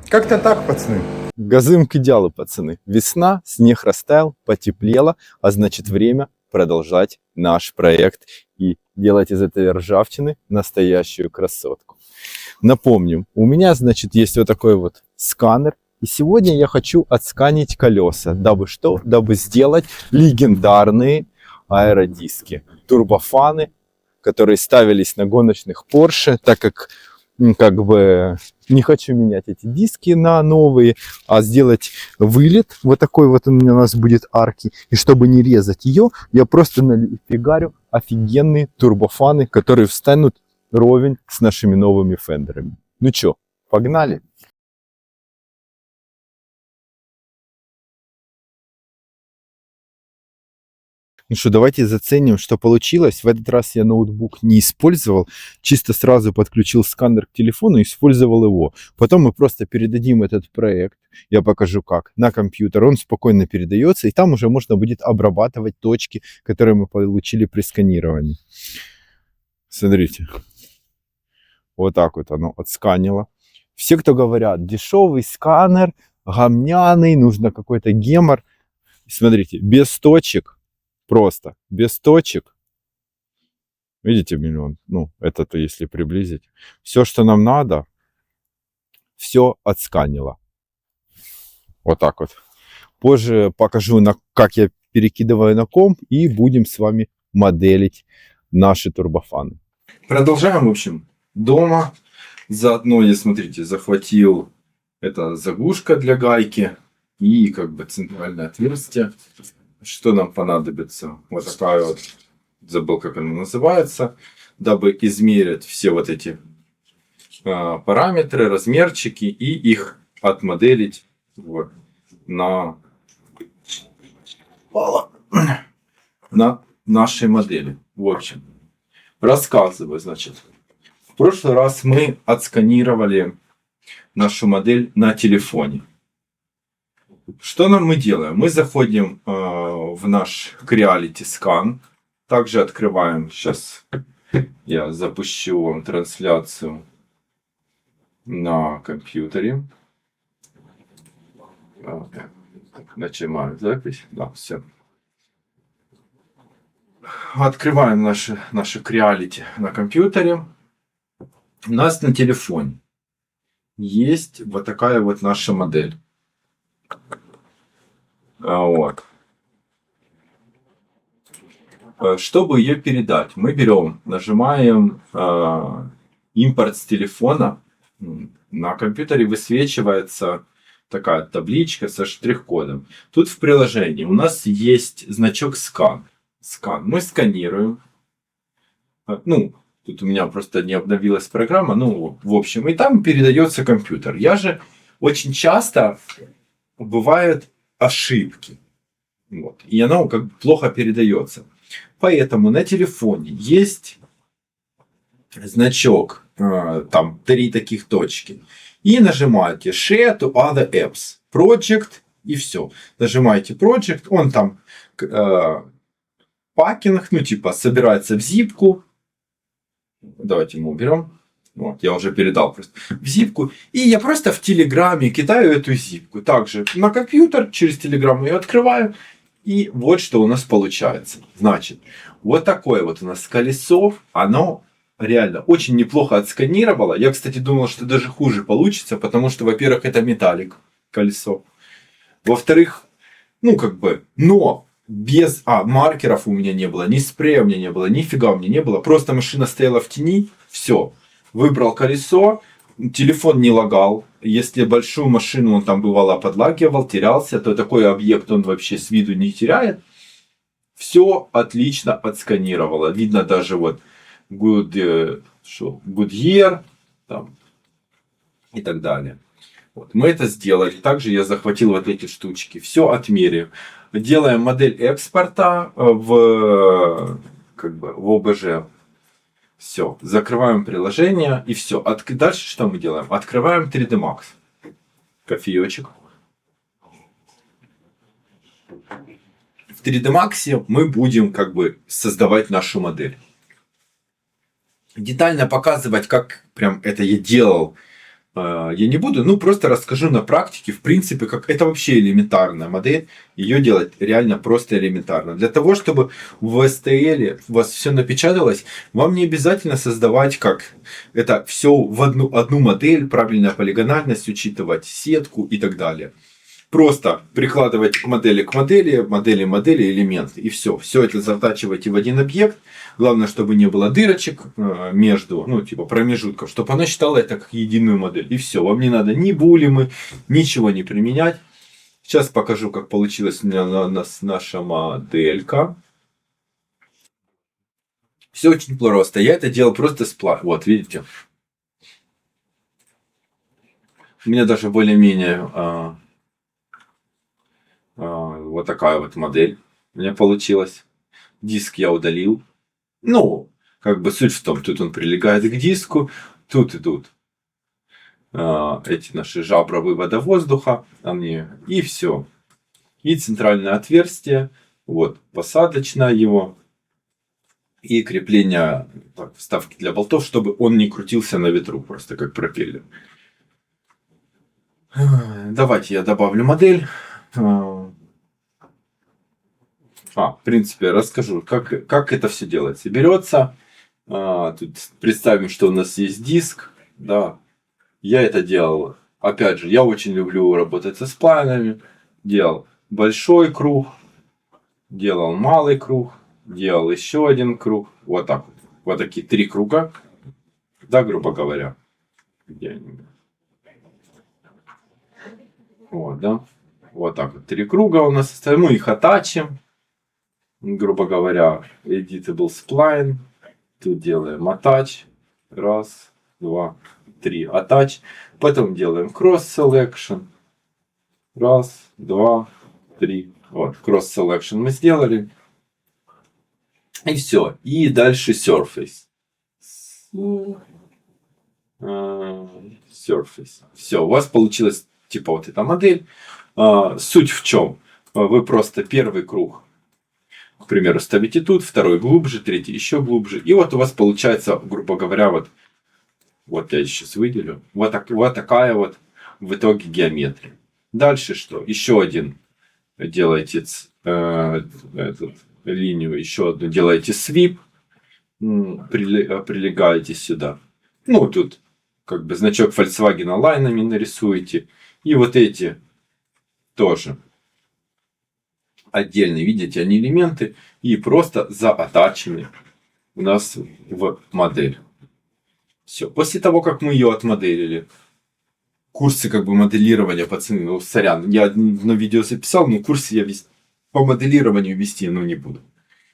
Как-то так, пацаны. Газым к идеалу, пацаны. Весна, снег растаял, потеплело, а значит время продолжать наш проект и делать из этой ржавчины настоящую красотку. Напомним, у меня, значит, есть вот такой вот сканер. И сегодня я хочу отсканить колеса, дабы что? Дабы сделать легендарные аэродиски. Турбофаны, которые ставились на гоночных Porsche, так как не хочу менять эти диски на новые, а сделать вылет. Вот такой вот у нас будет арки. И чтобы не резать ее, я просто нафигарю офигенные турбофаны, которые встанут ровень с нашими новыми фендерами. Ну чё, погнали? Ну что, давайте заценим, что получилось. В этот раз я ноутбук не использовал, чисто сразу подключил сканер к телефону и использовал его. Потом мы просто передадим этот проект, я покажу как, на компьютер. Он спокойно передается, и там уже можно будет обрабатывать точки, которые мы получили при сканировании. Смотрите, вот так вот оно отсканило. Все, кто говорят, дешевый сканер, гомняный, нужно какой-то гемор. Смотрите, без точек. Просто, без точек. Видите, миллион? Это-то если приблизить. Все, что нам надо, все отсканило. Вот так вот. Позже покажу, как я перекидываю на комп, и будем с вами моделить наши турбофаны. Продолжаем, в общем, дома. Заодно я, смотрите, захватил это заглушка для гайки и центральное отверстие. Что нам понадобится? Вот такая вот, забыл, как она называется, дабы измерить все вот эти параметры, размерчики и их отмоделить на нашей модели. В общем, рассказываю, значит. В прошлый раз мы отсканировали нашу модель на телефоне. Что мы делаем? Мы заходим в наш Creality Scan. Также открываем. Сейчас я запущу вам трансляцию на компьютере. Начинаем запись. Да, все. Открываем наше Creality на компьютере. У нас на телефоне есть вот такая вот наша модель. Вот. Чтобы ее передать, мы берем, нажимаем импорт с телефона. На компьютере высвечивается такая табличка со штрих-кодом. Тут в приложении у нас есть значок скан. Мы сканируем. Тут у меня просто не обновилась программа. В общем, и там передается компьютер. Я же очень часто бывают ошибки. И оно плохо передается. Поэтому на телефоне есть значок, там 3 таких точки. И нажимаете Share to other apps. Project и все. Нажимаете Project, он там пакинг, собирается в зипку. Давайте мы уберем. Вот, я уже передал просто в зипку. И я просто в Телеграме кидаю эту зипку. Также на компьютер, через Телеграм ее открываю. И вот что у нас получается. Значит, вот такое вот у нас колесо. Оно реально очень неплохо отсканировало. Я, кстати, думал, что даже хуже получится. Потому что, во-первых, это металлик колесо. Во-вторых, но без маркеров у меня не было, ни спрея у меня не было, нифига у меня не было. Просто машина стояла в тени, все. Выбрал колесо, телефон не лагал. Если большую машину он там бывало подлагивал, терялся, то такой объект он вообще с виду не теряет. Все отлично отсканировало. Видно даже вот Goodyear там, и так далее. Вот, мы это сделали. Также я захватил вот эти штучки. Все отмеряю. Делаем модель экспорта в ОБЖ. Все. Закрываем приложение и все. Дальше что мы делаем? Открываем 3D Max. Кофеечек. В 3D Max мы будем создавать нашу модель. Детально показывать, как прям это я делал, я не буду, просто расскажу на практике, в принципе, как это вообще элементарная модель, ее делать реально просто элементарно. Для того, чтобы в STL у вас все напечаталось, вам не обязательно создавать это все в одну модель, правильная полигональность, учитывать сетку и так далее. Просто прикладывать модели к модели, модели, элементы и все. Все это затачивайте в один объект. Главное, чтобы не было дырочек между, промежутков, чтобы она считала это как единую модель. И все. Вам не надо ни булимы, ничего не применять. Сейчас покажу, как получилась у меня наша моделька. Все очень просто. Я это делал просто с Вот, видите. У меня даже более-менее вот такая вот модель у меня получилась. Диск я удалил. Суть в том, тут он прилегает к диску, тут идут эти наши жабра вывода воздуха, и все. И центральное отверстие, вот посадочное его, и крепление вставки для болтов, чтобы он не крутился на ветру, просто как пропеллер. Давайте я добавлю модель. В принципе, расскажу, как это все делается. Берется, тут представим, что у нас есть диск, да. Я это делал, опять же, я очень люблю работать со сплайнами. Делал большой круг, делал малый круг, делал еще один круг. Вот так вот. Вот такие 3 круга, да, грубо говоря. Вот, да. Вот так вот 3 круга у нас остались. Мы их оттачим. Грубо говоря, editable spline. Тут делаем attach. 1, 2, 3. Attach. Потом делаем cross selection. 1, 2, 3. Вот, cross selection мы сделали. И все. И дальше surface. Surface. Все, у вас получилась вот эта модель. Суть в чем? Вы просто первый круг, к примеру, ставите тут, второй глубже, третий еще глубже. И вот у вас получается, грубо говоря, вот я сейчас выделю. Вот такая вот в итоге геометрия. Дальше что? Еще один делаете линию, еще одну делаете свип, прилегаете сюда. Тут значок Volkswagen лайнами нарисуете. И вот эти тоже отдельно, видите, они элементы и просто заатачены у нас в модель. Все. После того, как мы ее отмоделили, курсы моделирования, пацаны, сорян, я одно видео записал, но курсы я по моделированию вести не буду.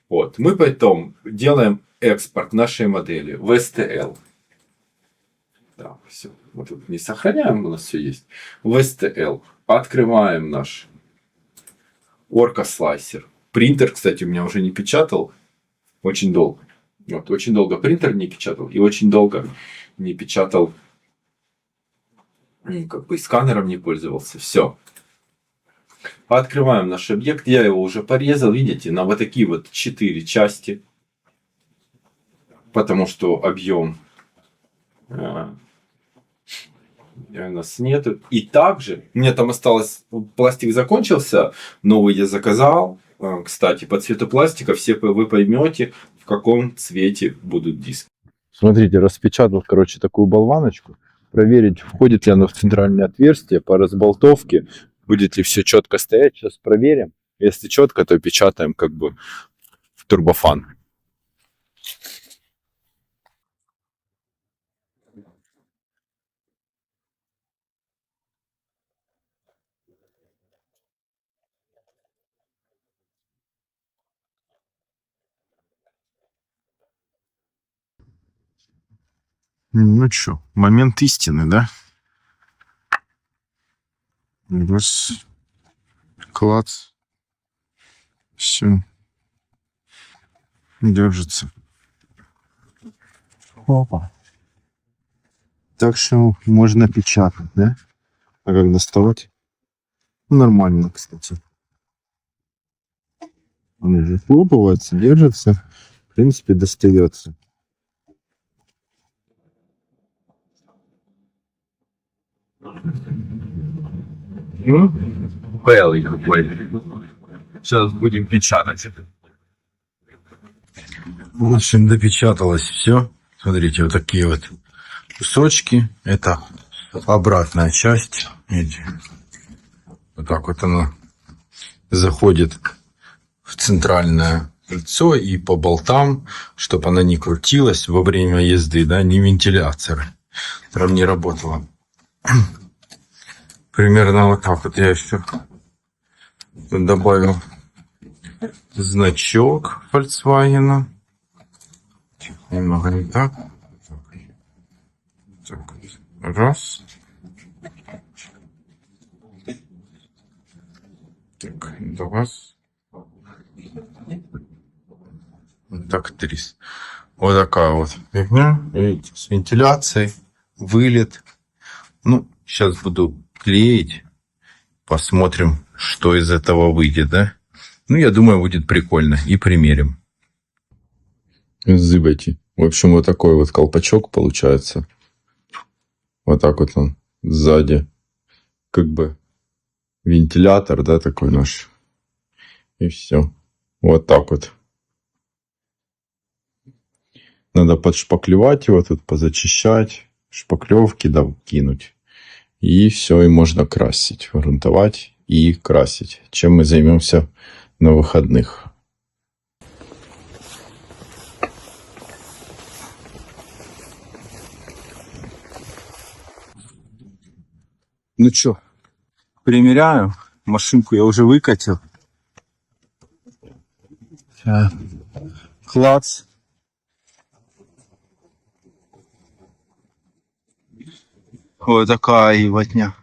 Вот. Мы потом делаем экспорт нашей модели в STL. Да, все. Вот тут не сохраняем, у нас все есть. В STL. Открываем наш Orca Slicer. Принтер, кстати, у меня уже не печатал очень долго. Вот, очень долго принтер не печатал. И очень долго не печатал, сканером не пользовался. Все. Открываем наш объект. Я его уже порезал, видите, на вот такие вот 4 части. Потому что объем у нас нету. И также у меня там осталось, пластик закончился, новый я заказал. Кстати, по цвету пластика вы поймете, в каком цвете будут диски. Смотрите, распечатал, такую болваночку. Проверить, входит ли оно в центральное отверстие по разболтовке. Будет ли все четко стоять. Сейчас проверим. Если четко, то печатаем как бы в турбофан. Ну что, момент истины, да? Раз, клац, все, держится. Опа. Так что можно печатать, да? А как доставать? Ну, нормально, кстати. Он уже хлопывается, держится. В принципе, достается. Белый какой. Сейчас будем печатать. В общем, допечаталось все. Смотрите, вот такие вот кусочки. Это обратная часть. Видите? Вот так вот оно заходит в центральное кольцо и по болтам, чтобы она не крутилась во время езды, да, не вентиляторы. Прям не работала. Примерно вот так вот я еще добавил значок Volkswagen. Немного не так. Так, раз. Так, два. Так, три. Вот такая вот фигня. Видите, с вентиляцией. Вылет. Ну, сейчас буду клеить. Посмотрим, что из этого выйдет, да? Ну, я думаю, будет прикольно. И примерим. Зыбайте. В общем, вот такой вот колпачок получается. Вот так вот он сзади. Как бы вентилятор, да, такой наш. И все. Вот так вот. Надо подшпаклевать его тут, позачищать. Шпаклевки, да, кинуть. И все, и можно красить. Грунтовать и красить. Чем мы займемся на выходных. Ну что, примеряю. Машинку я уже выкатил. Класс. Вот такая ебатня.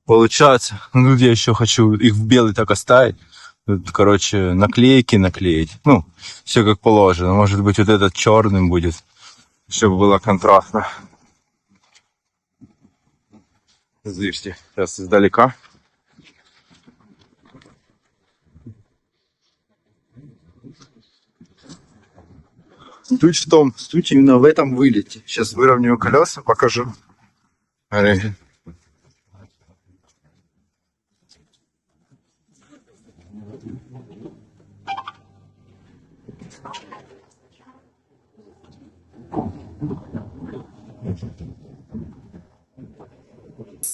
Получается, ну тут я еще хочу их в белый так оставить. Тут, короче, наклейки наклеить. Ну, все как положено. Может быть, вот этот черным будет, чтобы было контрастно. Зырьте. Сейчас издалека. Суть в том, суть именно в этом вылете. Сейчас выровняю колеса, покажу.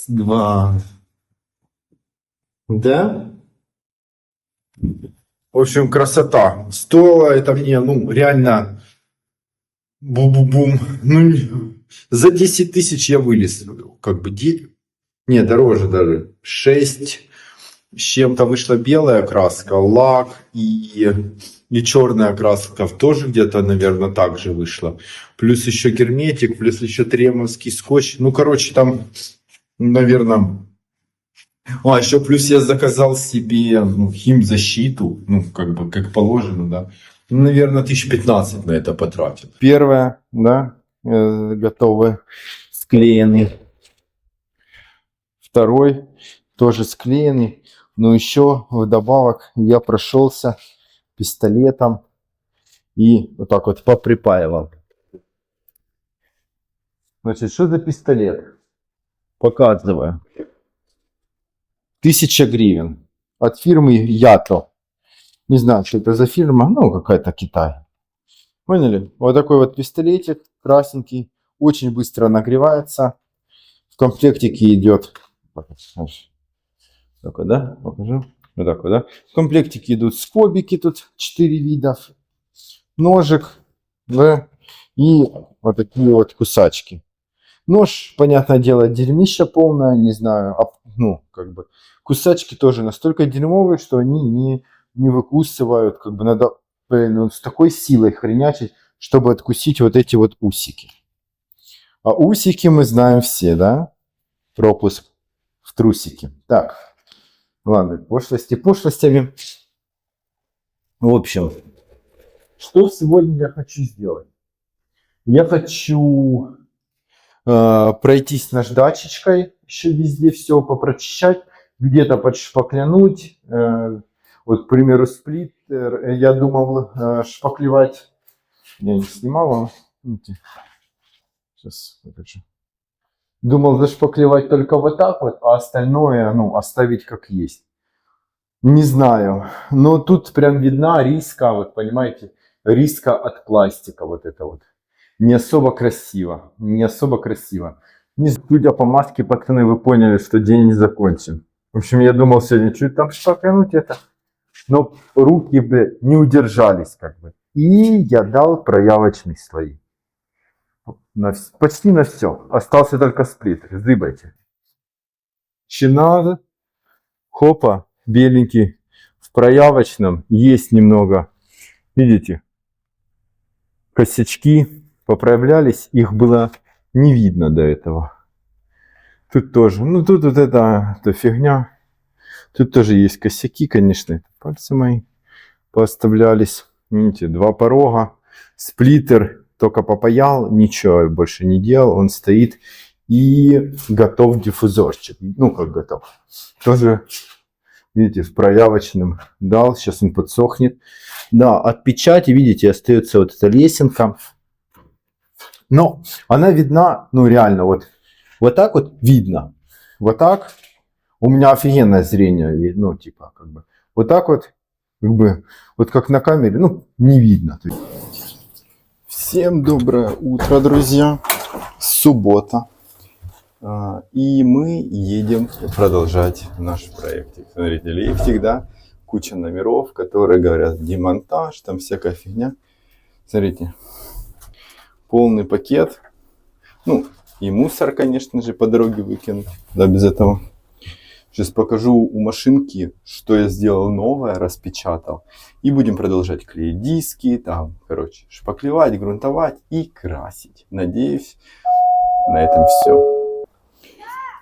Два. Да? В общем, красота. Стоило это мне, ну, реально, бу-бу-бум. Ну, за 10 тысяч я вылез. Как бы, не, дороже даже. 6 с чем-то вышла белая краска, лак и черная краска тоже где-то, наверное, так же вышла. Плюс еще герметик, плюс еще тремовский скотч. Ну, короче, там, наверное... А, еще плюс я заказал себе химзащиту, ну, как бы, как положено, да. Ну, наверное, 1015 на это потратил. Первое, да, готовый, склеенный. Второй тоже склеенный. Но еще вдобавок я прошелся пистолетом и вот так вот поприпаивал. Значит, что за пистолет? Показываю. 1000 гривен. От фирмы Ято. Не знаю, что это за фирма. Ну, какая-то Китай. Поняли? Вот такой вот пистолетик. Красненький. Очень быстро нагревается. В комплектике идет Так вот, да? Покажу. Вот так вот, да? В комплектике идут скобики, тут 4 вида. Ножик, да? И вот такие вот кусачки. Нож, понятное дело, дерьмища полное, не знаю, ну, как бы, кусачки тоже настолько дерьмовые, что они не выкусывают, как бы, надо, блин, ну, с такой силой хренячить, чтобы откусить вот эти вот усики. А усики мы знаем все, да? Пропуск в трусики. Так, ладно, пошлости пошлостями. В общем, что сегодня я хочу сделать? Я хочу пройтись наждачечкой, еще везде все попрочищать, где-то подшпаклянуть. Вот, к примеру, сплиттер я думал шпаклевать. Я не снимал. Сейчас покажу. Думал зашпаклевать только вот так вот, а остальное, ну, оставить как есть. Не знаю. Но тут прям видна риска, вот понимаете, риска от пластика вот это вот. Не особо красиво. Не особо красиво. Не судя по маске, пацаны, вы поняли, что день не закончен. В общем, я думал сегодня чуть там шпаклянуть это. Но руки, блядь, не удержались как бы. И я дал проявочные слои. Почти на все. Остался только сплиттер. Зыбайте. Чиназа. Хопа. Беленький. В проявочном есть немного. Видите? Косячки поправлялись. Их было не видно до этого. Тут тоже. Ну тут вот это фигня. Тут тоже есть косяки, конечно. Это пальцы мои поставлялись. Видите, 2 порога. Сплиттер только попаял, ничего больше не делал. Он стоит и готов диффузорчик. Ну, как готов. Тоже, видите, в проявочном дал. Сейчас он подсохнет. Да, от печати, видите, остается вот эта лесенка. Но она видна, ну, реально, вот так вот видно. Вот так. У меня офигенное зрение, ну, типа, как бы. Вот так вот, как бы, вот как на камере, ну, не видно. Всем доброе утро, друзья. Суббота. И мы едем продолжать наш проектик. Смотрите, лифтик, да? Куча номеров, которые говорят демонтаж, там всякая фигня. Смотрите, полный пакет. Ну, и мусор, конечно же, по дороге выкинуть. Да, без этого. Сейчас покажу у машинки, что я сделал новое, распечатал. И будем продолжать клеить диски, там, короче, шпаклевать, грунтовать и красить. Надеюсь, на этом все.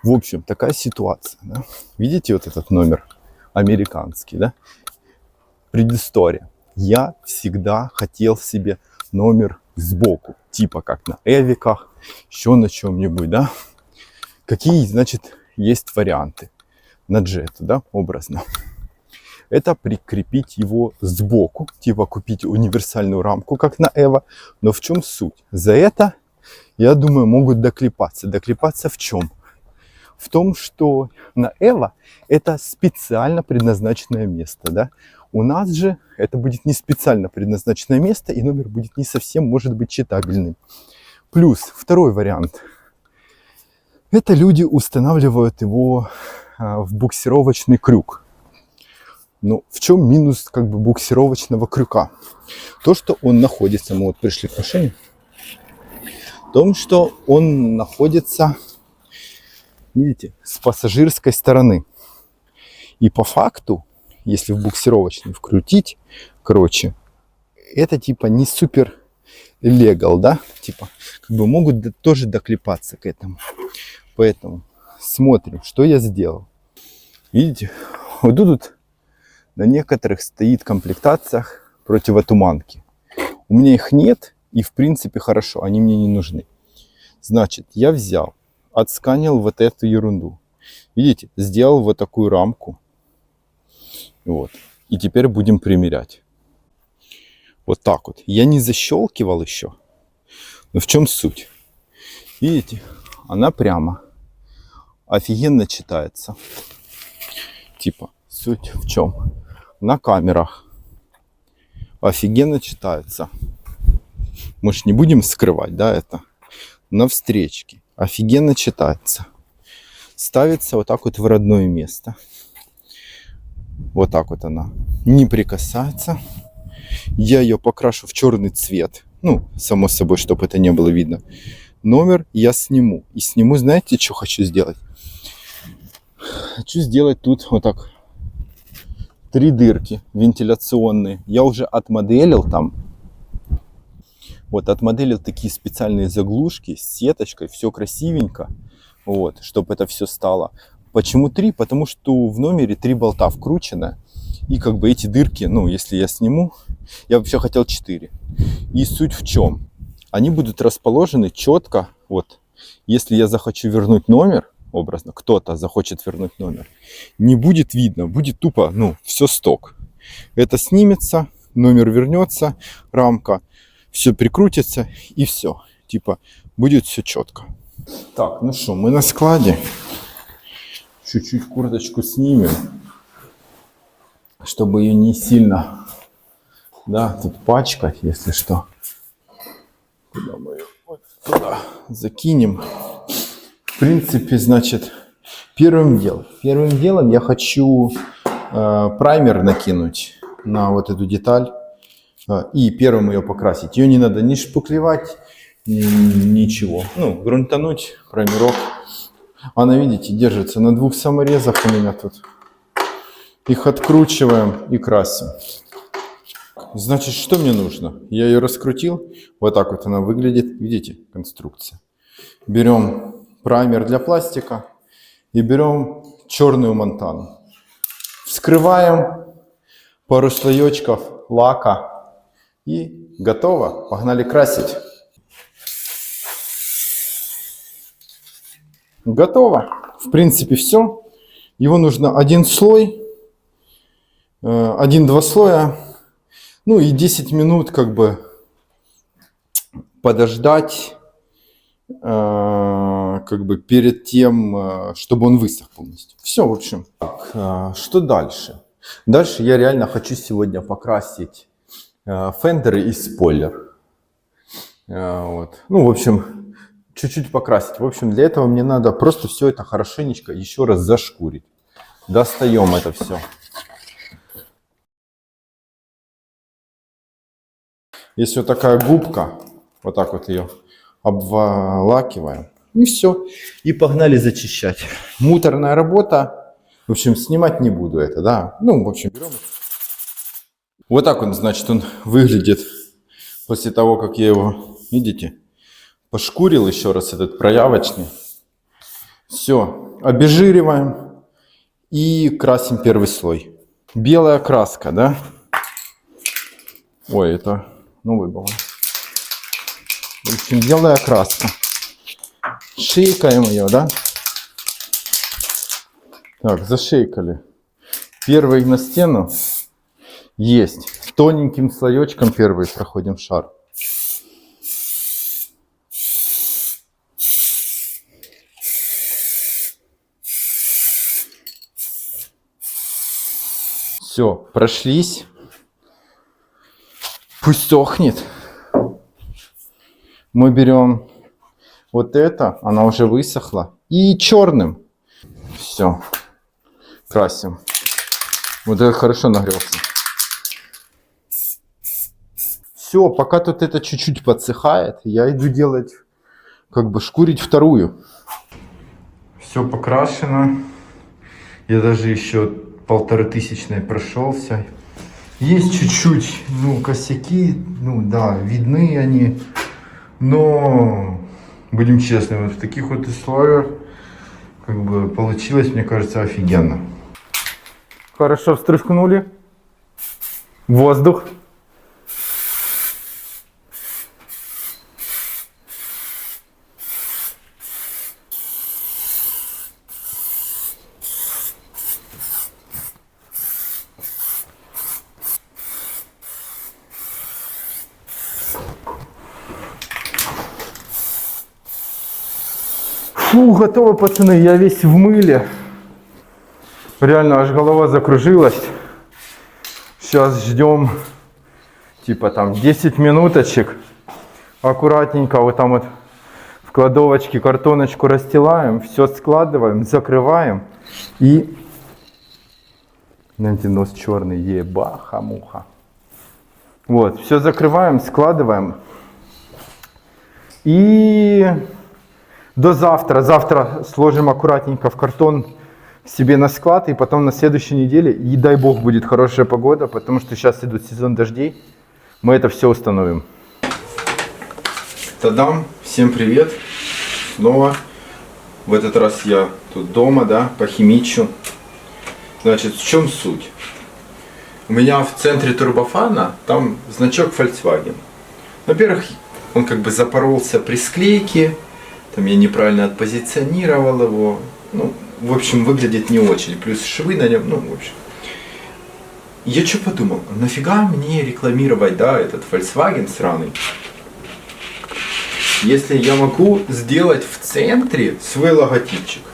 В общем, такая ситуация. Да? Видите вот этот номер американский, да? Предыстория. Я всегда хотел себе номер сбоку, типа как на Эвиках, еще на чем-нибудь, да? Какие, значит, есть варианты? На Джет, да, образно. Это прикрепить его сбоку, типа купить универсальную рамку, как на Эва. Но в чем суть? За это, я думаю, могут доклепаться. Доклепаться в чем? В том, что на Эва это специально предназначенное место, да. У нас же это будет не специально предназначенное место, и номер будет не совсем, может быть, читабельным. Плюс, второй вариант. Это люди устанавливают его в буксировочный крюк. Но в чем минус как бы буксировочного крюка? То, что он находится, мы вот пришли к машине, в том, что он находится, видите, с пассажирской стороны. И по факту, если в буксировочный вкрутить, короче, это типа не супер легал, да? Типа, как бы могут тоже доклепаться к этому. Поэтому смотрим, что я сделал. Видите, вот тут на некоторых стоит комплектациях противотуманки. У меня их нет, и в принципе хорошо, они мне не нужны. Значит, я взял, отсканил вот эту ерунду. Видите, сделал вот такую рамку. Вот. И теперь будем примерять. Вот так вот. Я не защелкивал еще. Но в чем суть? Видите, она прямо. Офигенно читается. Типа, суть в чем? На камерах офигенно читается. Мы ж не будем скрывать, да, это. На встречке офигенно читается. Ставится вот так вот в родное место. Вот так вот она не прикасается. Я ее покрашу в черный цвет. Ну, само собой, чтобы это не было видно. Номер я сниму. И сниму, знаете, что хочу сделать? Хочу сделать тут вот так 3 дырки вентиляционные. Я уже отмоделил там. Вот, отмоделил такие специальные заглушки с сеточкой. Все красивенько. Вот, чтобы это все стало. Почему 3? Потому что в номере 3 болта вкручено. И как бы эти дырки, ну, если я сниму, я вообще хотел 4. И суть в чем? Они будут расположены четко. Вот, если я захочу вернуть номер, образно, кто-то захочет вернуть номер, не будет видно, будет тупо, ну, все сток. Это снимется, номер вернется, рамка, все прикрутится и все. Типа, будет все четко. Так, ну что, мы на складе. Чуть-чуть курточку снимем, чтобы ее не сильно, да, тут пачкать, если что. Куда мы ее? Вот туда закинем. В принципе, значит, первым делом я хочу праймер накинуть на вот эту деталь и первым ее покрасить. Ее не надо ни шпуклевать, ничего. Ну, грунтануть, праймерок. Она, видите, держится на 2 саморезах у меня тут. Их откручиваем и красим. Значит, что мне нужно? Я ее раскрутил. Вот так вот она выглядит. Видите, конструкция. Берем праймер для пластика и берем черную монтану. Вскрываем пару слоечков лака и готово. Погнали красить. Готово. В принципе, все. Его нужно 1 слой, 1-2 слоя. Ну и 10 минут как бы подождать, как бы перед тем, чтобы он высох полностью. Все, в общем. Так, что дальше? Дальше я реально хочу сегодня покрасить фендеры и спойлер. Вот. Ну, в общем, чуть-чуть покрасить. В общем, для этого мне надо просто все это хорошенечко еще раз зашкурить. Достаем это все. Есть вот такая губка, вот так вот ее обволакиваем. И все. И погнали зачищать. Муторная работа. В общем, снимать не буду это, да. Ну, в общем, берем. Вот так он, значит, он выглядит после того, как я его, видите, пошкурил еще раз этот проявочный. Все. Обезжириваем и красим первый слой. Белая краска, да? Ой, это новый баллон. В общем, белая краска. Шейкаем ее, да? Так, зашейкали. Первый на стену есть. Тоненьким слоечком первый проходим шар. Все, прошлись. Пусть сохнет. Мы берем вот это, она уже высохла. И черным. Все. Красим. Вот это хорошо нагрелся. Все, пока тут это чуть-чуть подсыхает, я иду делать, как бы шкурить вторую. Все покрашено. Я даже еще 1500 прошелся. Есть чуть-чуть, ну, косяки, ну, да, видны они. Но, будем честны, вот в таких вот условиях, как бы, получилось, мне кажется, офигенно. Хорошо встряхнули. Воздух. Фу, готово, пацаны, я весь в мыле. Реально, аж голова закружилась. Сейчас ждем, типа там 10 минуточек. Аккуратненько вот там вот в кладовочке картоночку расстилаем, все складываем, закрываем и Знаете, нос черный, ебаха-муха. Вот, все закрываем, складываем. И до завтра. Завтра сложим аккуратненько в картон себе на склад. И потом на следующей неделе, и дай бог будет хорошая погода, потому что сейчас идет сезон дождей, мы это все установим. Тадам, всем привет. Снова. В этот раз я тут дома, да, похимичу. Значит, в чем суть? У меня в центре турбофана там значок Volkswagen. Во-первых, он как бы запоролся при склейке. Там я неправильно отпозиционировал его. Ну, в общем, выглядит не очень. Плюс швы на нем, ну, в общем. Я что подумал, нафига мне рекламировать, да, этот Volkswagen сраный, если я могу сделать в центре свой логотипчик.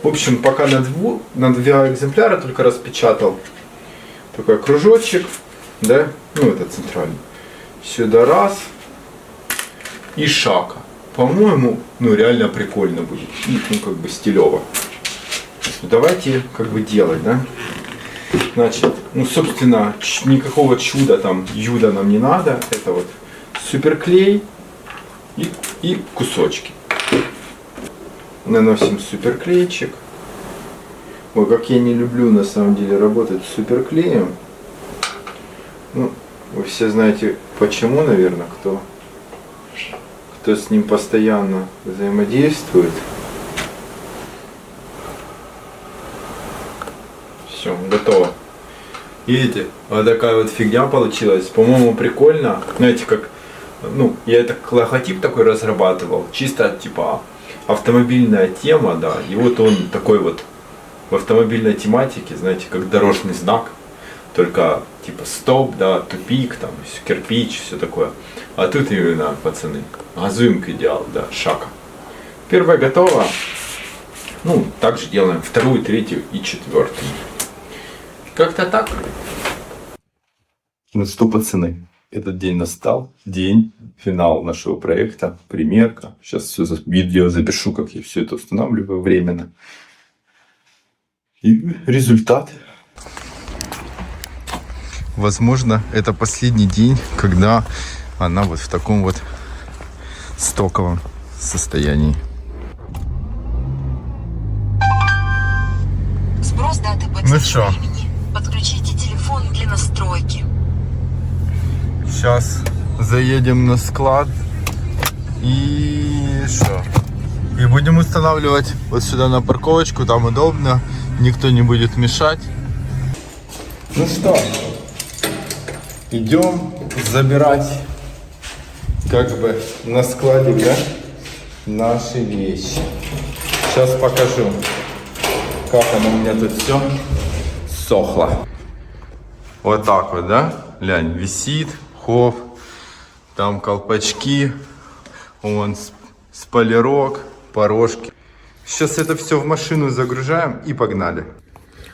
В общем, пока на два экземпляра только распечатал такой кружочек, да, ну это центральный. Сюда раз и шака. По-моему, ну реально прикольно будет. И, ну как бы стилево. Давайте как бы делать, да. Значит, ну собственно, никакого чуда там, юда нам не надо. Это вот суперклей и кусочки. Наносим суперклейчик. Ой, как я не люблю на самом деле работать с суперклеем. Ну, вы все знаете почему, наверное, кто с ним постоянно взаимодействует. Все, готово. Видите, вот такая вот фигня получилась. По-моему, прикольно. Знаете, как, ну, я это логотип такой разрабатывал. Чисто типа автомобильная тема, да. И вот он такой вот в автомобильной тематике, знаете, как дорожный знак. Только типа стоп, да, тупик, там, кирпич, все такое. А тут именно, пацаны, газуем к идеалу, да, шака. Первая готова. Ну, также делаем вторую, третью и четвертую. Как-то так. Ну что, пацаны, этот день настал. День, финал нашего проекта, примерка. Сейчас все видео запишу, как я все это устанавливаю временно. И результат. Возможно, это последний день, когда она вот в таком вот стоковом состоянии. Сброс даты Ну что? времени. Подключите телефон для настройки. Сейчас заедем на склад и что? И будем устанавливать вот сюда на парковочку, там удобно, никто не будет мешать. Ну что, идем забирать как бы на складе, да, наши вещи. Сейчас покажу, как оно у меня тут все сохло. Вот так вот, да? Глянь, висит, хоп, там колпачки, вон спойлерок, порожки. Сейчас это все в машину загружаем и погнали.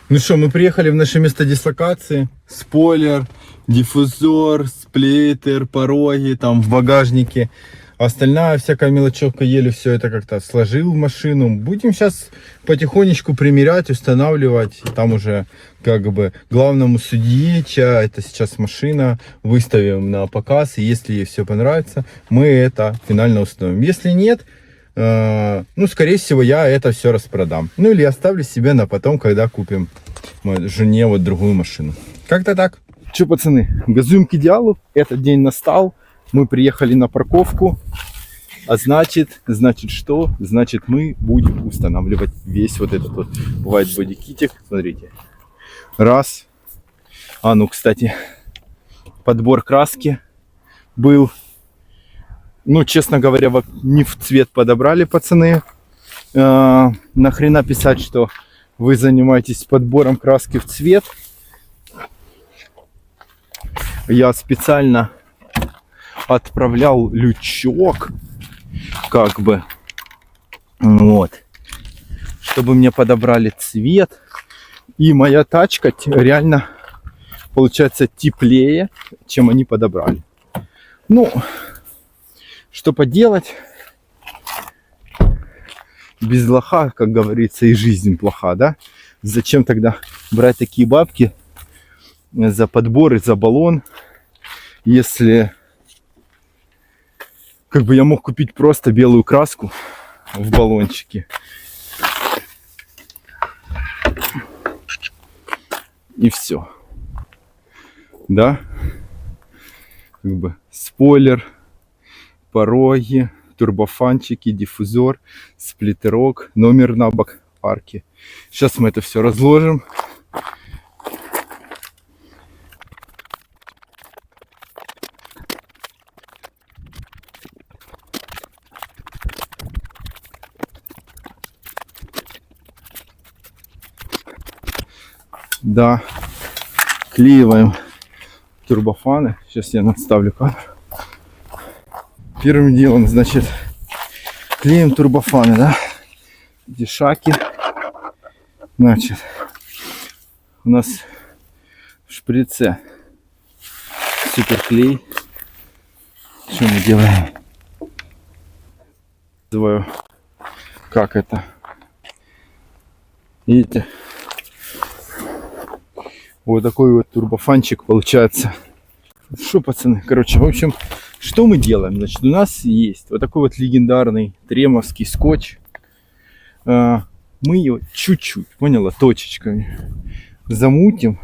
Ну что, мы приехали в наше место дислокации. Спойлер, диффузор, сплиттер, пороги, там в багажнике. Остальная всякая мелочевка, еле все это как-то сложил в машину. Будем сейчас потихонечку примерять, устанавливать. Там уже как бы главному судье, чья это сейчас машина, выставим на показ. И если ей все понравится, мы это финально установим. Если нет, ну, скорее всего, я это все распродам. Ну, или оставлю себе на потом, когда купим моей жене вот другую машину. Как-то так. Че, пацаны, газуем к идеалу. Этот день настал. Мы приехали на парковку. А значит что? Значит, мы будем устанавливать весь вот этот вот white body kitик. Смотрите. Раз. А, ну, кстати, подбор краски был. Ну, честно говоря, не в цвет подобрали, пацаны. Нахрена писать, что вы занимаетесь подбором краски в цвет. Я специально отправлял лючок, как бы, вот, чтобы мне подобрали цвет. И моя тачка реально получается теплее, чем они подобрали. Ну, что поделать, без лоха, как говорится, и жизнь плоха, да? Зачем тогда брать такие бабки за подбор и за баллон. Если как бы я мог купить просто белую краску в баллончике. И все. Да? Как бы спойлер, пороги, турбофанчики, диффузор, сплиттерок, номер на бок арки. Сейчас мы это все разложим. Да, клеиваем турбофаны. Сейчас я наставлю камеру. Первым делом, значит, клеим турбофаны, да, дишаки. Значит, у нас в шприце суперклей. Что мы делаем? Называю, как это? Видите? Вот такой вот турбофанчик получается. Что, пацаны, короче, в общем, что мы делаем? Значит, у нас есть вот такой вот легендарный тремовский скотч. Мы его чуть-чуть, поняла, точечками замутим,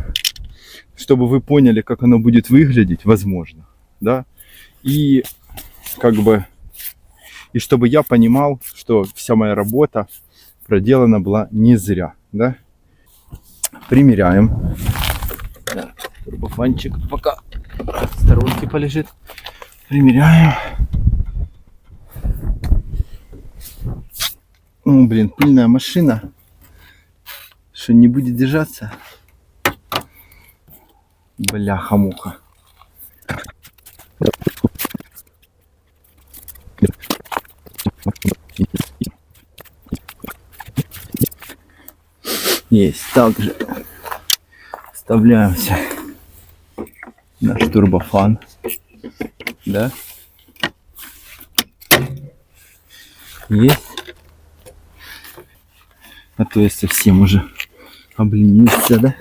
чтобы вы поняли, как оно будет выглядеть, возможно, да, и как бы, и чтобы я понимал, что вся моя работа проделана была не зря, да. Примеряем. Турбофанчик пока в сторонке полежит. Примеряем. Ну, блин, пыльная машина. Что, не будет держаться? Бляха-муха. Есть. Также вставляемся наш турбофан. Да? Есть. А то я совсем уже обленился, да?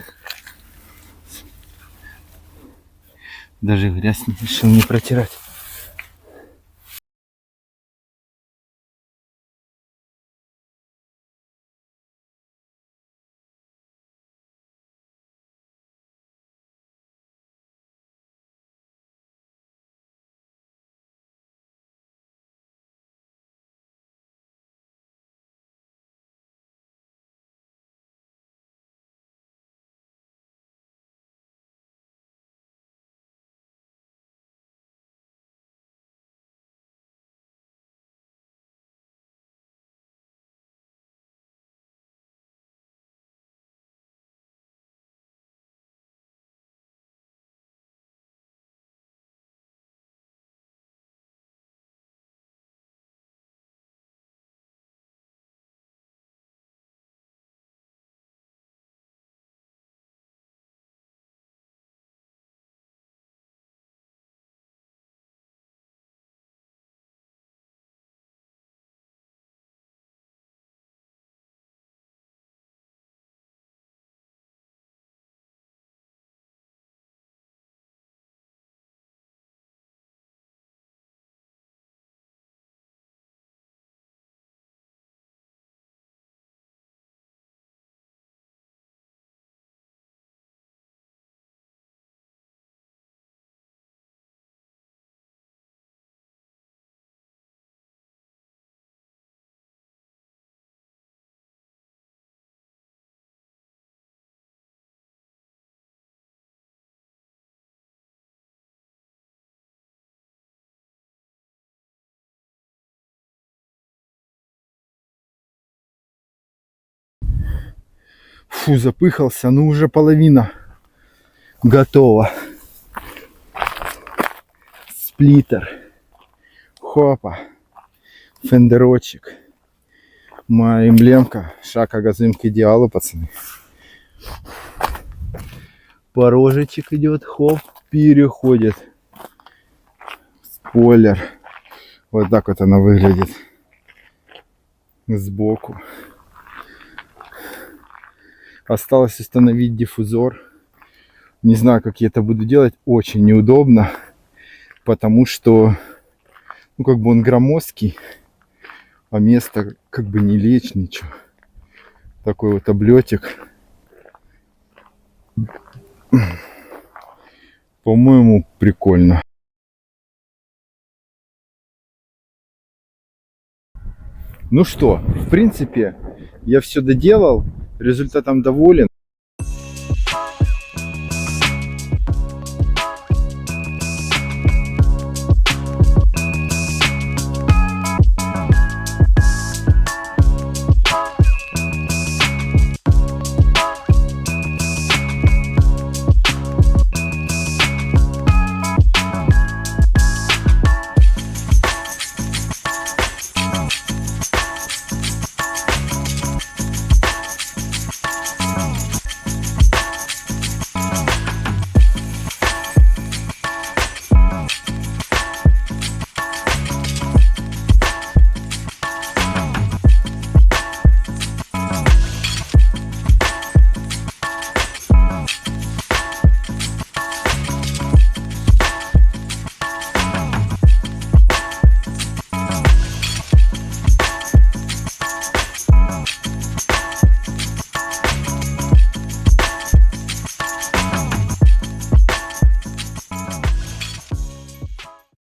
Даже грязь решил не протирать. Фу, запыхался, ну уже половина готова. Сплиттер. Хопа. Фендерочек. Моя эмблемка. Шака газым к идеалу, пацаны. Порожечек идет, хоп, переходит. Спойлер. Вот так вот она выглядит. Сбоку. Осталось установить диффузор. Не знаю, как я это буду делать. Очень неудобно. Потому что, ну, как бы он громоздкий. А место как бы не лечь, ничего. Такой вот облетик. По-моему, прикольно. Ну что, в принципе, я все доделал. Результатом доволен.